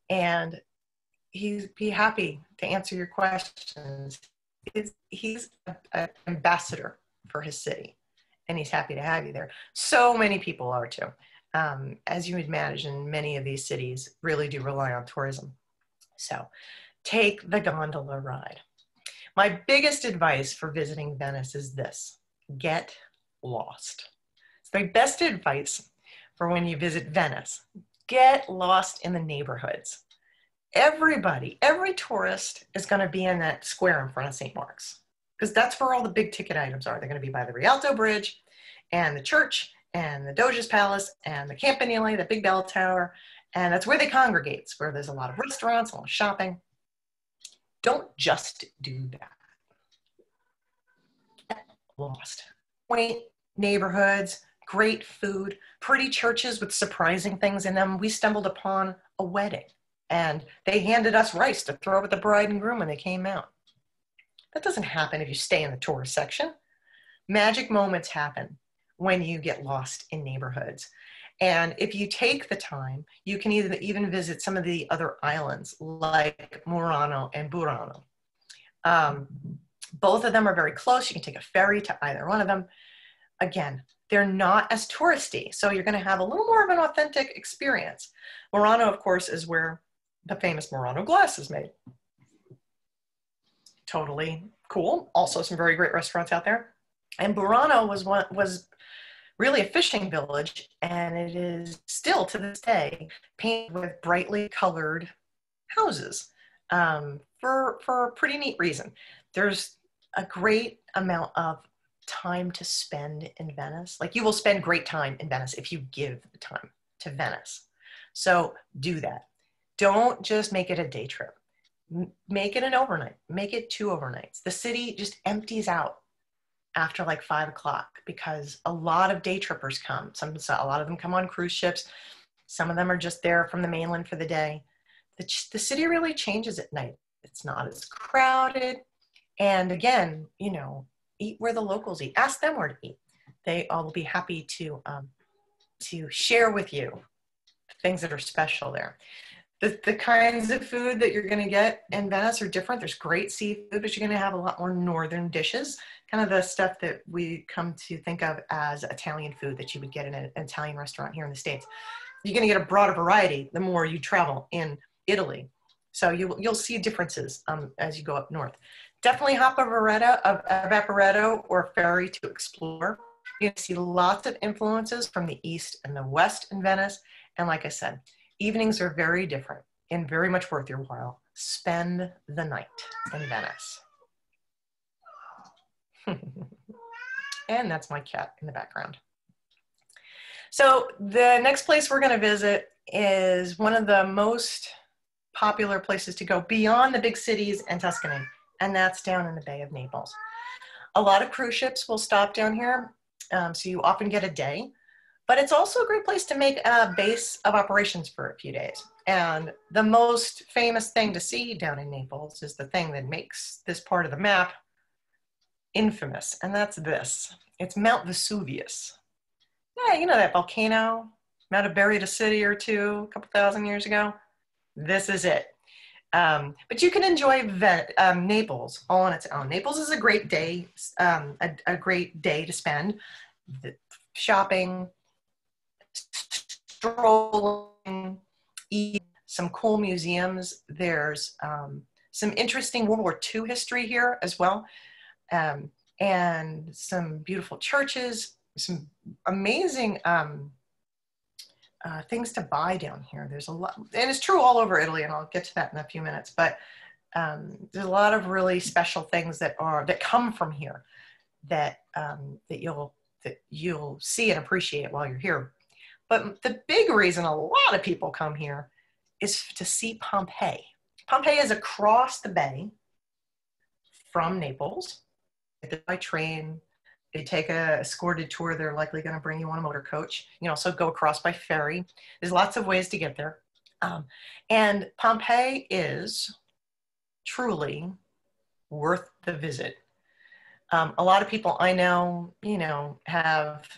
and he'd be happy to answer your questions. He's an ambassador for his city, and he's happy to have you there. So many people are too. As you would imagine, many of these cities really do rely on tourism. So take the gondola ride. My biggest advice for visiting Venice is this: get lost. It's my best advice for when you visit Venice. Get lost in the neighborhoods. Everybody, every tourist is going to be in that square in front of St. Mark's, because that's where all the big ticket items are. They're going to be by the Rialto Bridge and the church and the Doge's Palace and the Campanile, the big bell tower. And that's where they congregate. It's where there's a lot of restaurants, a lot of shopping. Don't just do that. Get lost. Quaint neighborhoods, great food, pretty churches with surprising things in them. We stumbled upon a wedding, and they handed us rice to throw at the bride and groom when they came out. That doesn't happen if you stay in the tourist section. Magic moments happen when you get lost in neighborhoods. And if you take the time, you can even visit some of the other islands like Murano and Burano. Both of them are very close. You can take a ferry to either one of them. Again, they're not as touristy, so you're going to have a little more of an authentic experience. Murano, of course, is where the famous Murano glass is made. Totally cool. Also some very great restaurants out there. And Burano was really a fishing village, and it is still to this day painted with brightly colored houses for a pretty neat reason. There's a great amount of time to spend in Venice. Like, you will spend great time in Venice if you give the time to Venice. So do that. Don't just make it a day trip. Make it an overnight. Make it 2 overnights. The city just empties out after like 5 o'clock because a lot of day trippers come. A lot of them come on cruise ships. Some of them are just there from the mainland for the day. The city really changes at night. It's not as crowded. And again, eat where the locals eat. Ask them where to eat. They all will be happy to share with you things that are special there. The kinds of food that you're going to get in Venice are different. There's great seafood, but you're going to have a lot more northern dishes, kind of the stuff that we come to think of as Italian food that you would get in an Italian restaurant here in the States. You're going to get a broader variety the more you travel in Italy. So you'll see differences as you go up north. Definitely hop a Vaporetto or ferry to explore. You're going to see lots of influences from the east and the west in Venice. And like I said, evenings are very different and very much worth your while. Spend the night in Venice. And that's my cat in the background. So the next place we're going to visit is one of the most popular places to go beyond the big cities and Tuscany, and that's down in the Bay of Naples. A lot of cruise ships will stop down here, so you often get a day. But it's also a great place to make a base of operations for a few days. And the most famous thing to see down in Naples is the thing that makes this part of the map infamous, and that's this. It's Mount Vesuvius. Yeah, that volcano might have buried a city or two a couple thousand years ago. This is it. But you can enjoy Naples all on its own. Naples is a great day, a great day to spend shopping, strolling, eating, some cool museums. There's some interesting World War II history here as well, and some beautiful churches, some amazing things to buy down here. There's a lot, and it's true all over Italy, and I'll get to that in a few minutes, but there's a lot of really special things that come from here that you'll see and appreciate while you're here. But the big reason a lot of people come here is to see Pompeii. Pompeii is across the bay from Naples. By train, they take a escorted tour. They're likely going to bring you on a motor coach. You can also go across by ferry. There's lots of ways to get there. And Pompeii is truly worth the visit. A lot of people I know, have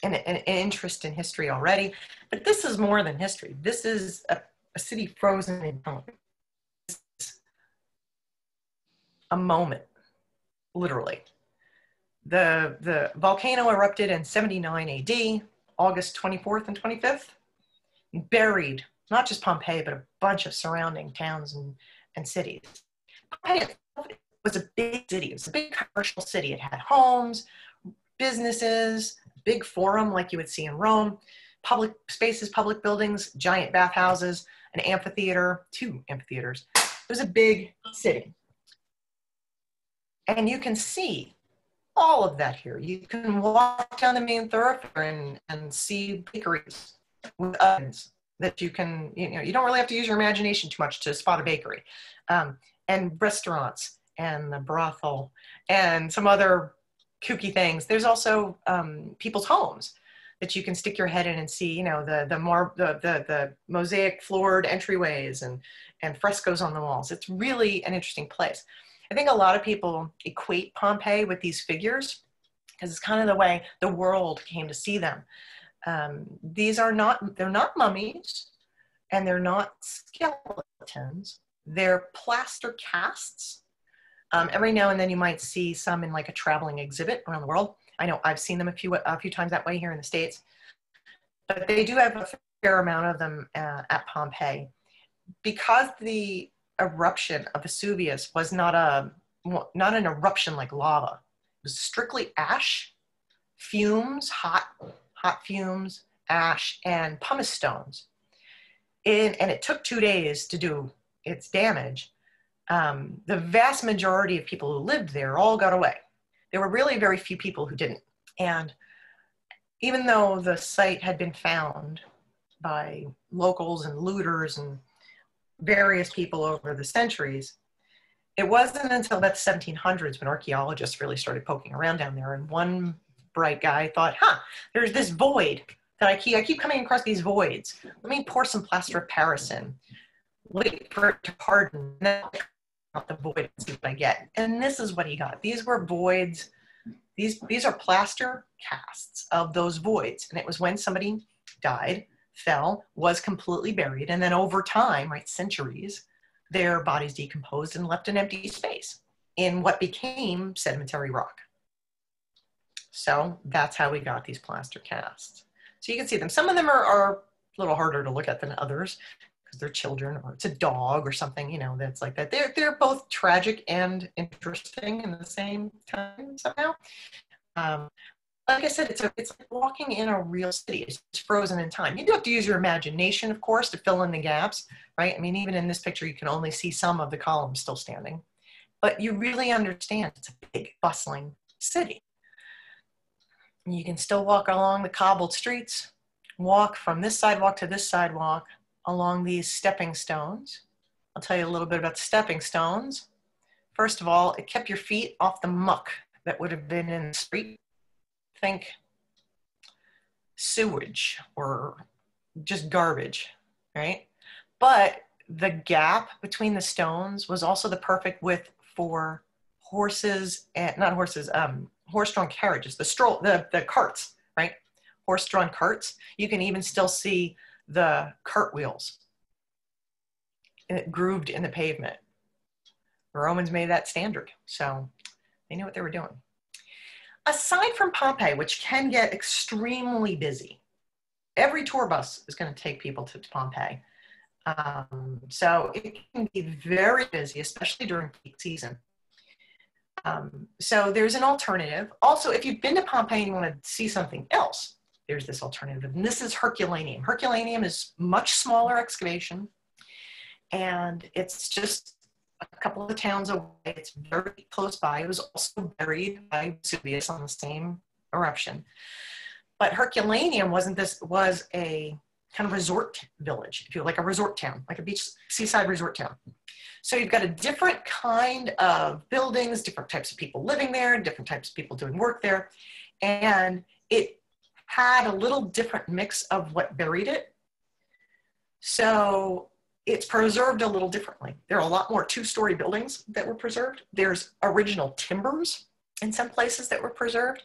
an interest in history already, but this is more than history. This is a city frozen in time. A moment, literally. The volcano erupted in 79 AD, August 24th and 25th, buried not just Pompeii, but a bunch of surrounding towns and cities. Pompeii was a big city. It was a big commercial city. It had homes, businesses, big forum like you would see in Rome, public spaces, public buildings, giant bathhouses, an amphitheater, 2 amphitheaters. It was a big city. And you can see all of that here. You can walk down the main thoroughfare and see bakeries with ovens that you can, you don't really have to use your imagination too much to spot a bakery. And restaurants and the brothel and some other kooky things. There's also people's homes that you can stick your head in and see, the mosaic floored entryways and frescoes on the walls. It's really an interesting place. I think a lot of people equate Pompeii with these figures because it's kind of the way the world came to see them. They're not mummies and they're not skeletons. They're plaster casts. Every now and then you might see some in like a traveling exhibit around the world. I know I've seen them a few times that way here in the States, but they do have a fair amount of them at Pompeii. Because the eruption of Vesuvius was not an eruption like lava. It was strictly ash, fumes, hot fumes, ash, and pumice stones. And it took 2 days to do its damage. The vast majority of people who lived there all got away. There were really very few people who didn't. And even though the site had been found by locals and looters and various people over the centuries, it wasn't until about the 1700s when archaeologists really started poking around down there. And one bright guy thought, there's this void that I keep coming across these voids. Let me pour some plaster of Paris in, wait for it to harden, now out the void and see what I get. And this is what he got. These were voids. These are plaster casts of those voids. And it was when somebody died, fell, was completely buried, and then over time, centuries, their bodies decomposed and left an empty space in what became sedimentary rock. So that's how we got these plaster casts. So you can see them. Some of them are a little harder to look at than others because they're children or it's a dog or something, that's like that. They're both tragic and interesting in the same time somehow. Like I said, it's like walking in a real city. It's frozen in time. You do have to use your imagination, of course, to fill in the gaps, right? I mean, even in this picture, you can only see some of the columns still standing. But you really understand it's a big, bustling city. You can still walk along the cobbled streets, walk from this sidewalk to this sidewalk along these stepping stones. I'll tell you a little bit about the stepping stones. First of all, it kept your feet off the muck that would have been in the street. Think sewage or just garbage, right? But the gap between the stones was also the perfect width for horses and not horses, horse-drawn carriages, the carts, right? Horse-drawn carts. You can even still see the cart wheels. grooved in the pavement. The Romans made that standard, so they knew what they were doing. Aside from Pompeii, which can get extremely busy, every tour bus is going to take people to Pompeii. So it can be very busy, especially during peak season. So there's an alternative. Also, if you've been to Pompeii and you want to see something else, there's this alternative. And this is Herculaneum. Herculaneum is much smaller excavation, and it's just a couple of towns away. It's very close by. It was also buried by Vesuvius on the same eruption. But Herculaneum was a kind of resort village, if you like, a resort town, like a beach, seaside resort town. So you've got a different kind of buildings, different types of people living there, different types of people doing work there. And it had a little different mix of what buried it. So it's preserved a little differently. There are a lot more two-story buildings that were preserved. There's original timbers in some places that were preserved.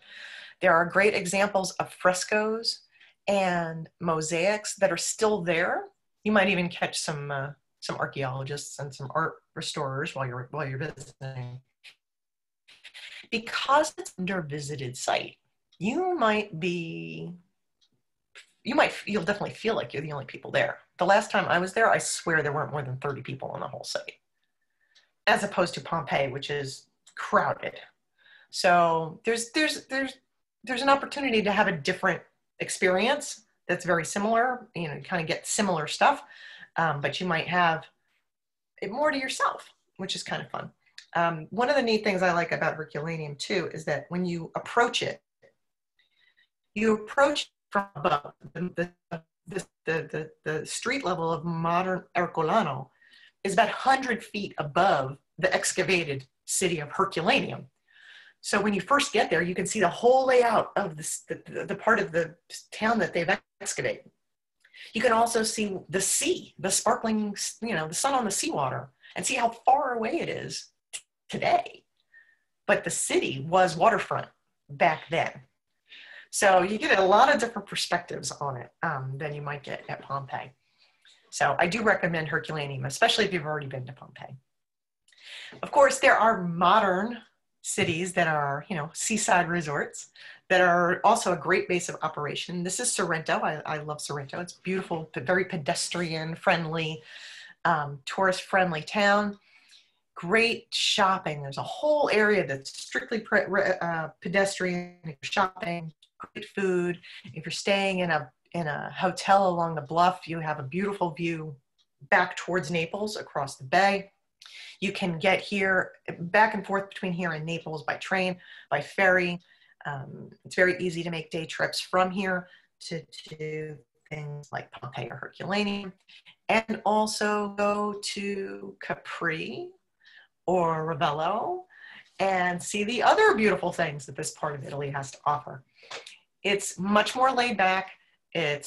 There are great examples of frescoes and mosaics that are still there. You might even catch some archaeologists and some art restorers while you're visiting. Because it's an under-visited site, you'll definitely feel like you're the only people there. The last time I was there, I swear there weren't more than 30 people on the whole site, as opposed to Pompeii, which is crowded. So there's an opportunity to have a different experience that's very similar, you kind of get similar stuff, but you might have it more to yourself, which is kind of fun. One of the neat things I like about Herculaneum too is that when you approach it from above. The street level of modern Ercolano is about 100 feet above the excavated city of Herculaneum. So when you first get there, you can see the whole layout of the part of the town that they've excavated. You can also see the sea, the sparkling, the sun on the seawater, and see how far away it is today. But the city was waterfront back then. So you get a lot of different perspectives on it than you might get at Pompeii. So I do recommend Herculaneum, especially if you've already been to Pompeii. Of course, there are modern cities that are, seaside resorts that are also a great base of operation. This is Sorrento. I love Sorrento. It's beautiful, very pedestrian friendly, tourist friendly town. Great shopping. There's a whole area that's strictly pedestrian shopping, great food. If you're staying in a hotel along the bluff, you have a beautiful view back towards Naples across the bay. You can get here back and forth between here and Naples by train, by ferry. It's very easy to make day trips from here to do things like Pompeii or Herculaneum, and also go to Capri or Ravello and see the other beautiful things that this part of Italy has to offer. It's much more laid back. You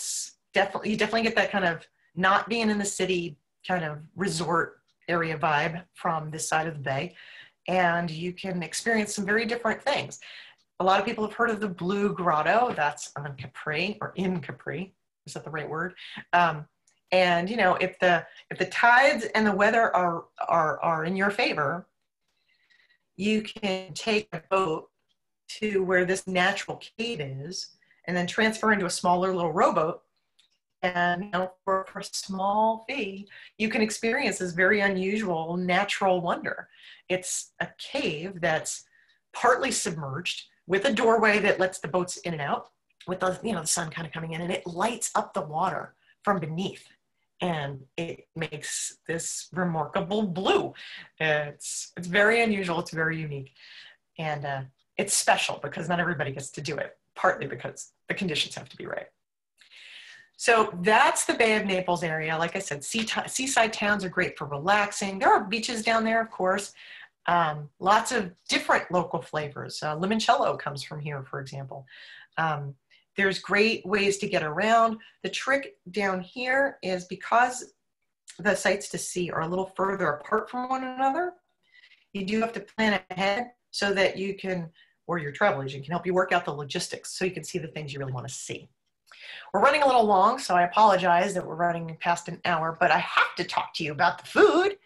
definitely get that kind of not being in the city kind of resort area vibe from this side of the bay, and you can experience some very different things. A lot of people have heard of the Blue Grotto. That's on Capri, or in Capri. Is that the right word? And if the tides and the weather are in your favor, you can take a boat to where this natural cave is, and then transfer into a smaller little rowboat. And for a small fee, you can experience this very unusual natural wonder. It's a cave that's partly submerged with a doorway that lets the boats in and out, with the sun kind of coming in, and it lights up the water from beneath, and it makes this remarkable blue. It's very unusual. It's very unique, and it's special because not everybody gets to do it, partly because the conditions have to be right. So that's the Bay of Naples area. Like I said, seaside towns are great for relaxing. There are beaches down there, of course. Lots of different local flavors. Limoncello comes from here, for example. There's great ways to get around. The trick down here is because the sites to see are a little further apart from one another, you do have to plan ahead so that you can, or your travel agent can help you work out the logistics so you can see the things you really want to see. We're running a little long, so I apologize that we're running past an hour, but I have to talk to you about the food.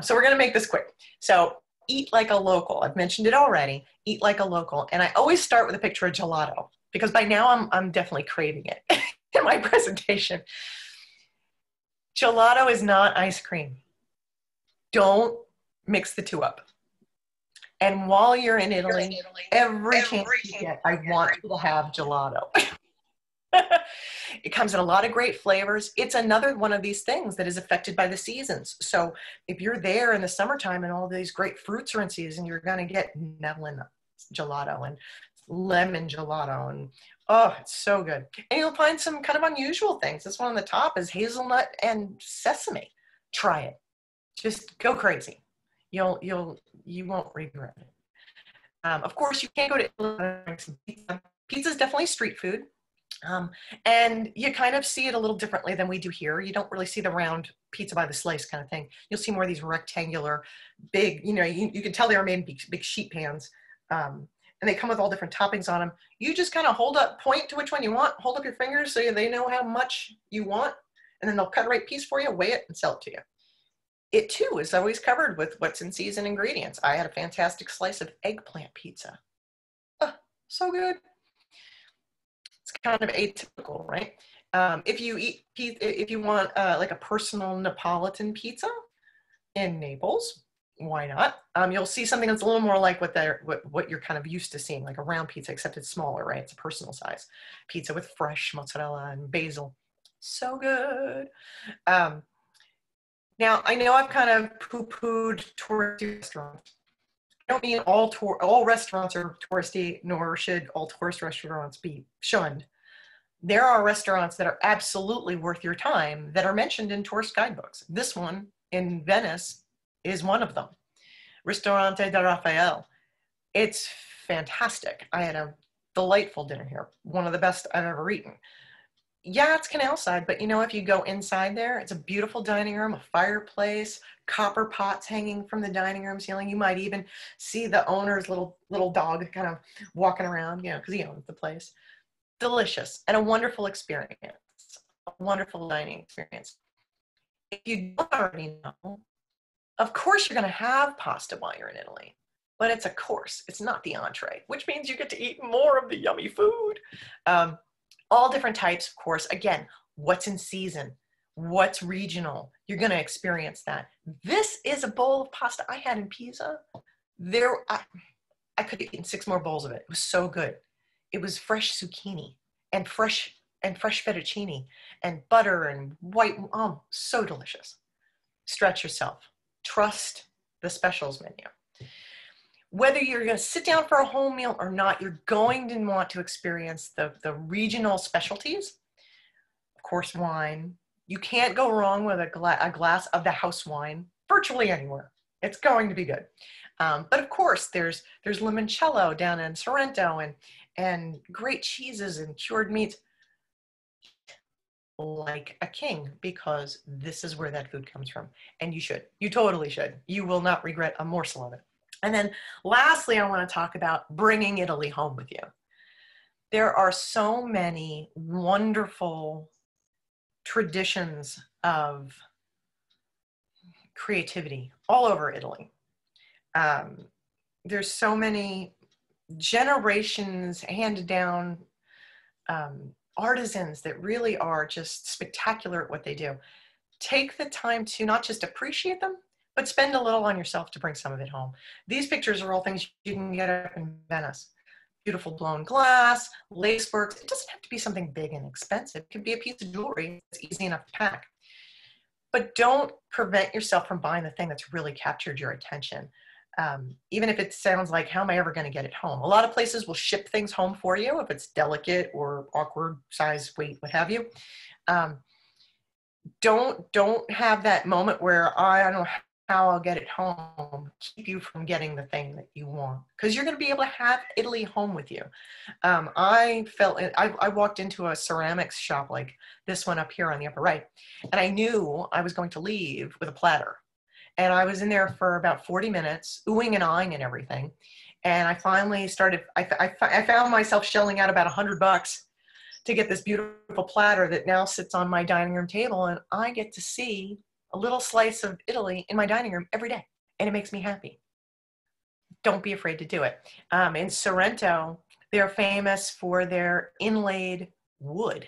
So we're going to make this quick. So eat like a local. I've mentioned it already. Eat like a local. And I always start with a picture of gelato because by now I'm definitely craving it in my presentation. Gelato is not ice cream. Don't mix the two up. And while you're in Italy, every chance you get, I want you to have gelato. It comes in a lot of great flavors. It's another one of these things that is affected by the seasons. So if you're there in the summertime and all these great fruits are in season, you're going to get melon gelato and lemon gelato. And oh, it's so good. And you'll find some kind of unusual things. This one on the top is hazelnut and sesame. Try it. Just go crazy. You won't regret it. Of course, you can't go to Italy and drink some pizza. Pizza is definitely street food. And you kind of see it a little differently than we do here. You don't really see the round pizza by the slice kind of thing. You'll see more of these rectangular, big, you can tell they are made in big sheet pans. And they come with all different toppings on them. You just kind of point to which one you want, hold up your fingers so they know how much you want, and then they'll cut the right piece for you, weigh it, and sell it to you. It too is always covered with what's in season ingredients. I had a fantastic slice of eggplant pizza. Oh, so good. It's kind of atypical, right? If you want like a personal Neapolitan pizza in Naples, why not? You'll see something that's a little more like what you're kind of used to seeing, like a round pizza, except it's smaller, right? It's a personal size pizza with fresh mozzarella and basil. So good. Now, I know I've kind of poo-pooed touristy restaurants. I don't mean all restaurants are touristy, nor should all tourist restaurants be shunned. There are restaurants that are absolutely worth your time that are mentioned in tourist guidebooks. This one in Venice is one of them. Ristorante da Raffaele. It's fantastic. I had a delightful dinner here. One of the best I've ever eaten. Yeah, it's canal side, but if you go inside there, it's a beautiful dining room, a fireplace, copper pots hanging from the dining room ceiling. You might even see the owner's little dog kind of walking around, because he owns the place. Delicious and a wonderful experience, a wonderful dining experience. If you don't already know, of course you're going to have pasta while you're in Italy, but it's a course. It's not the entree, which means you get to eat more of the yummy food. All different types, of course. Again, what's in season, what's regional. You're going to experience that. This is a bowl of pasta I had in Pisa. I could have eaten 6 more bowls of it. It was so good. It was fresh zucchini and fresh fettuccine and butter and white. Oh, so delicious. Stretch yourself. Trust the specials menu. Whether you're going to sit down for a whole meal or not, you're going to want to experience the regional specialties. Of course, wine. You can't go wrong with a glass of the house wine virtually anywhere. It's going to be good. But of course, there's limoncello down in Sorrento and great cheeses and cured meats. Like a king, because this is where that food comes from. And you should. You totally should. You will not regret a morsel of it. And then lastly, I want to talk about bringing Italy home with you. There are so many wonderful traditions of creativity all over Italy. There's so many generations handed down artisans that really are just spectacular at what they do. Take the time to not just appreciate them, but spend a little on yourself to bring some of it home. These pictures are all things you can get up in Venice. Beautiful blown glass, lace works. It doesn't have to be something big and expensive. It could be a piece of jewelry that's easy enough to pack. But don't prevent yourself from buying the thing that's really captured your attention. Even if it sounds like, how am I ever going to get it home? A lot of places will ship things home for you if it's delicate or awkward size, weight, what have you. Don't have that moment where I don't know how I'll get it home, keep you from getting the thing that you want, because you're going to be able to have Italy home with you. I walked into a ceramics shop like this one up here on the upper right, and I knew I was going to leave with a platter. And I was in there for about 40 minutes, oohing and ahhing and everything. And I finally started, I found myself shelling out about $100 to get this beautiful platter that now sits on my dining room table, and I get to see a little slice of Italy in my dining room every day, and it makes me happy. Don't be afraid to do it. In Sorrento, they're famous for their inlaid wood.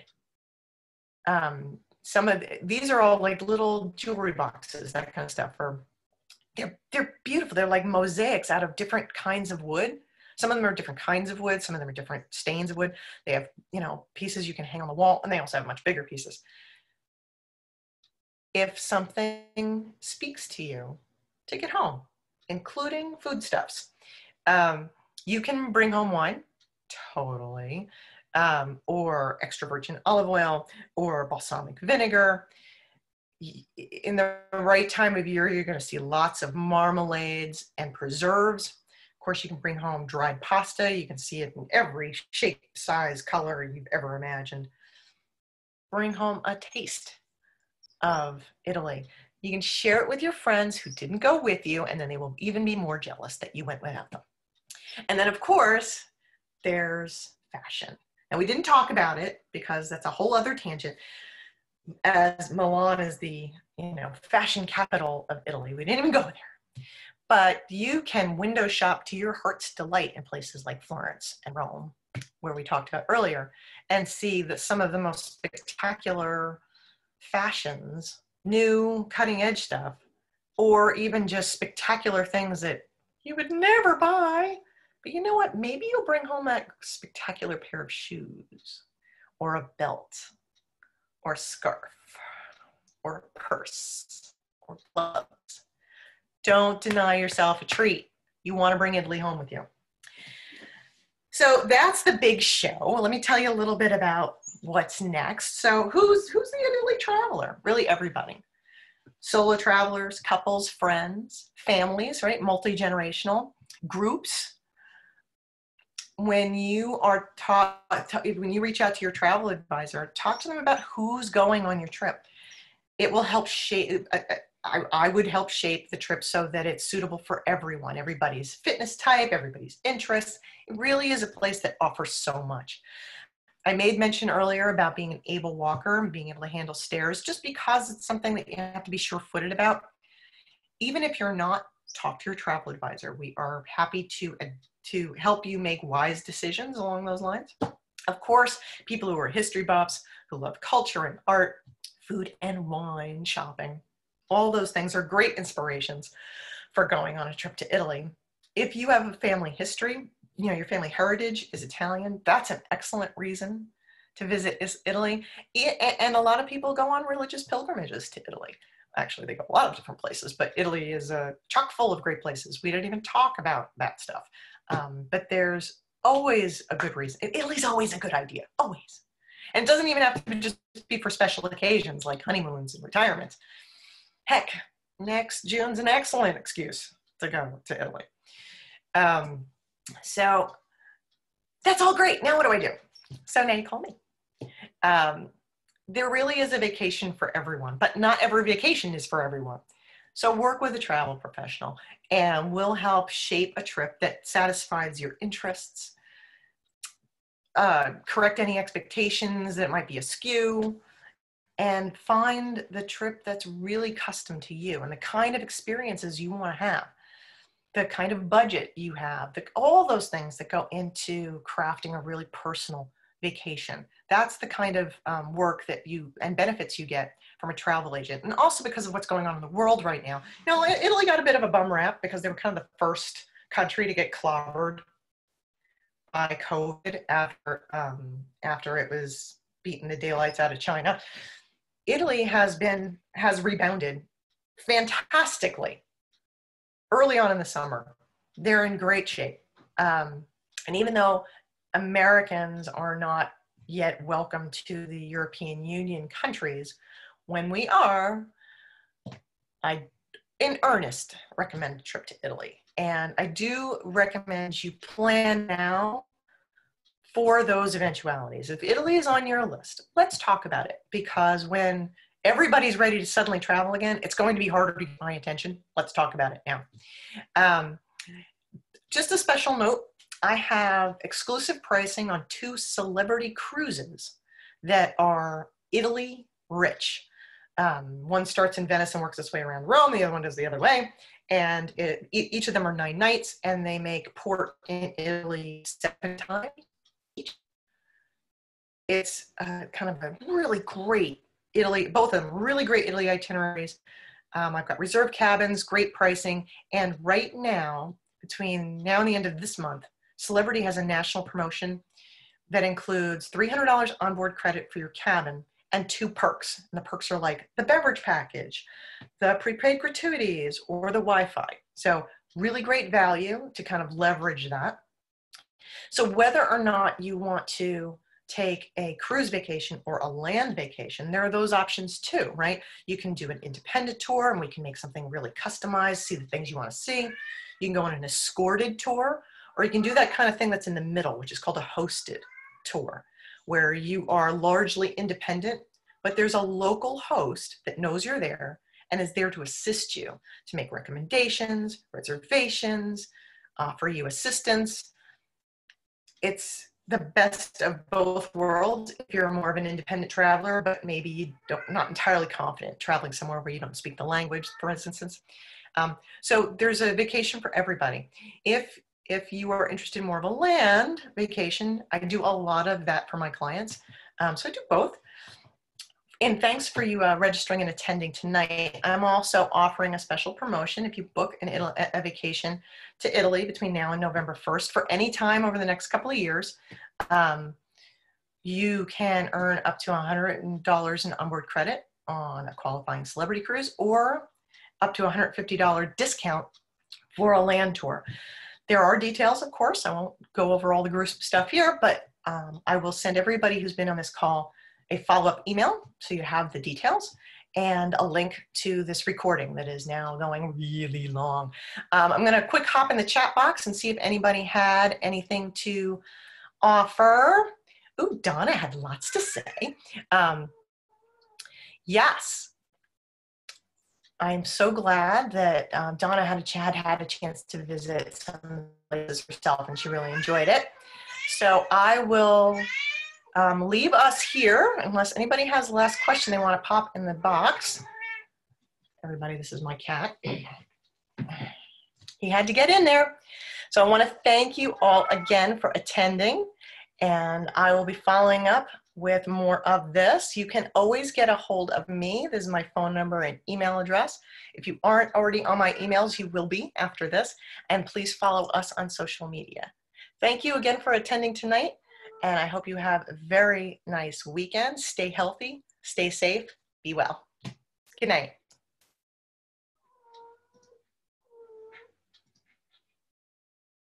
These are all like little jewelry boxes, that kind of stuff. They're beautiful. They're like mosaics out of different kinds of wood. Some of them are different kinds of wood. Some of them are different stains of wood. They have, pieces you can hang on the wall, and they also have much bigger pieces. If something speaks to you, take it home, including foodstuffs. You can bring home wine, totally, or extra virgin olive oil, or balsamic vinegar. In the right time of year, you're going to see lots of marmalades and preserves. Of course, you can bring home dried pasta. You can see it in every shape, size, color you've ever imagined. Bring home a taste of Italy. You can share it with your friends who didn't go with you, and then they will even be more jealous that you went without them. And then, of course, there's fashion. And we didn't talk about it because that's a whole other tangent. As Milan is the fashion capital of Italy, we didn't even go there. But you can window shop to your heart's delight in places like Florence and Rome, where we talked about earlier, and see that some of the most spectacular fashions, new cutting edge stuff, or even just spectacular things that you would never buy. But you know what? Maybe you'll bring home that spectacular pair of shoes, or a belt, or scarf, or a purse, or gloves. Don't deny yourself a treat. You want to bring Italy home with you. So that's the big show. Let me tell you a little bit about what's next. So who's the Italy traveler? Really everybody. Solo travelers, couples, friends, families, right? Multi-generational groups. When you are when you reach out to your travel advisor, talk to them about who's going on your trip. It will help shape, I would help shape the trip so that it's suitable for everyone, everybody's fitness type, everybody's interests. It really is a place that offers so much. I made mention earlier about being an able walker and being able to handle stairs, just because it's something that you have to be sure-footed about. Even if you're not, talk to your travel advisor. We are happy to help you make wise decisions along those lines. Of course, people who are history buffs, who love culture and art, food and wine, shopping, all those things are great inspirations for going on a trip to Italy. If you have a family history, your family heritage is Italian, that's an excellent reason to visit Italy. And a lot of people go on religious pilgrimages to Italy. Actually, they go a lot of different places, but Italy is chock full of great places. We didn't even talk about that stuff. But there's always a good reason. Italy's always a good idea, always. And it doesn't even have to just be for special occasions like honeymoons and retirements. Heck, next June's an excellent excuse to go to Italy. So that's all great. Now what do I do? So now you call me. There really is a vacation for everyone, but not every vacation is for everyone. So work with a travel professional and we'll help shape a trip that satisfies your interests, correct any expectations that might be askew, and find the trip that's really custom to you and the kind of experiences you want to have, the kind of budget you have, all those things that go into crafting a really personal vacation. That's the kind of work that and benefits you get from a travel agent. And also because of what's going on in the world right now. Italy got a bit of a bum rap because they were kind of the first country to get clobbered by COVID after it was beating the daylights out of China. Italy has rebounded fantastically early on in the summer. They're in great shape. And even though Americans are not yet welcome to the European Union countries, when we are, I in earnest recommend a trip to Italy. And I do recommend you plan now for those eventualities. If Italy is on your list, let's talk about it, because when everybody's ready to suddenly travel again, it's going to be harder to get my attention. Let's talk about it now. Just a special note, I have exclusive pricing on 2 celebrity cruises that are Italy rich. One starts in Venice and works its way around Rome. The other one does the other way. And each of them are 9 nights, and they make port in Italy 7 times each. It's kind of a really great Italy, both of them really great Italy itineraries. I've got reserved cabins, great pricing, and right now, between now and the end of this month, Celebrity has a national promotion that includes $300 onboard credit for your cabin and 2 perks. And the perks are like the beverage package, the prepaid gratuities, or the Wi-Fi. So really great value to kind of leverage that. So whether or not you want to take a cruise vacation or a land vacation, there are those options too, right? You can do an independent tour and we can make something really customized, see the things you want to see. You can go on an escorted tour, or you can do that kind of thing that's in the middle, which is called a hosted tour, where you are largely independent, but there's a local host that knows you're there and is there to assist you, to make recommendations, reservations, offer you assistance. It's the best of both worlds if you're more of an independent traveler, but maybe you not entirely confident traveling somewhere where you don't speak the language, for instance. So there's a vacation for everybody. If you are interested in more of a land vacation, I do a lot of that for my clients. So I do both. And thanks for you registering and attending tonight. I'm also offering a special promotion if you book a vacation to Italy between now and November 1st for any time over the next couple of years. You can earn up to $100 in onboard credit on a qualifying Celebrity cruise, or up to $150 discount for a land tour. There are details, of course. I won't go over all the gruesome stuff here, but I will send everybody who's been on this call a follow-up email so you have the details, and a link to this recording that is now going really long. I'm going to quick hop in the chat box and see if anybody had anything to offer. Ooh, Donna had lots to say. Yes, I'm so glad that Donna had a chance to visit some places herself, and she really enjoyed it. So I will leave us here unless anybody has a last question they want to pop in the box. Everybody, this is my cat. He had to get in there. So I want to thank you all again for attending, and I will be following up with more of this. You can always get a hold of me. This is my phone number and email address. If you aren't already on my emails, you will be after this. And please follow us on social media. Thank you again for attending tonight, and I hope you have a very nice weekend. Stay healthy, stay safe, be well. Good night.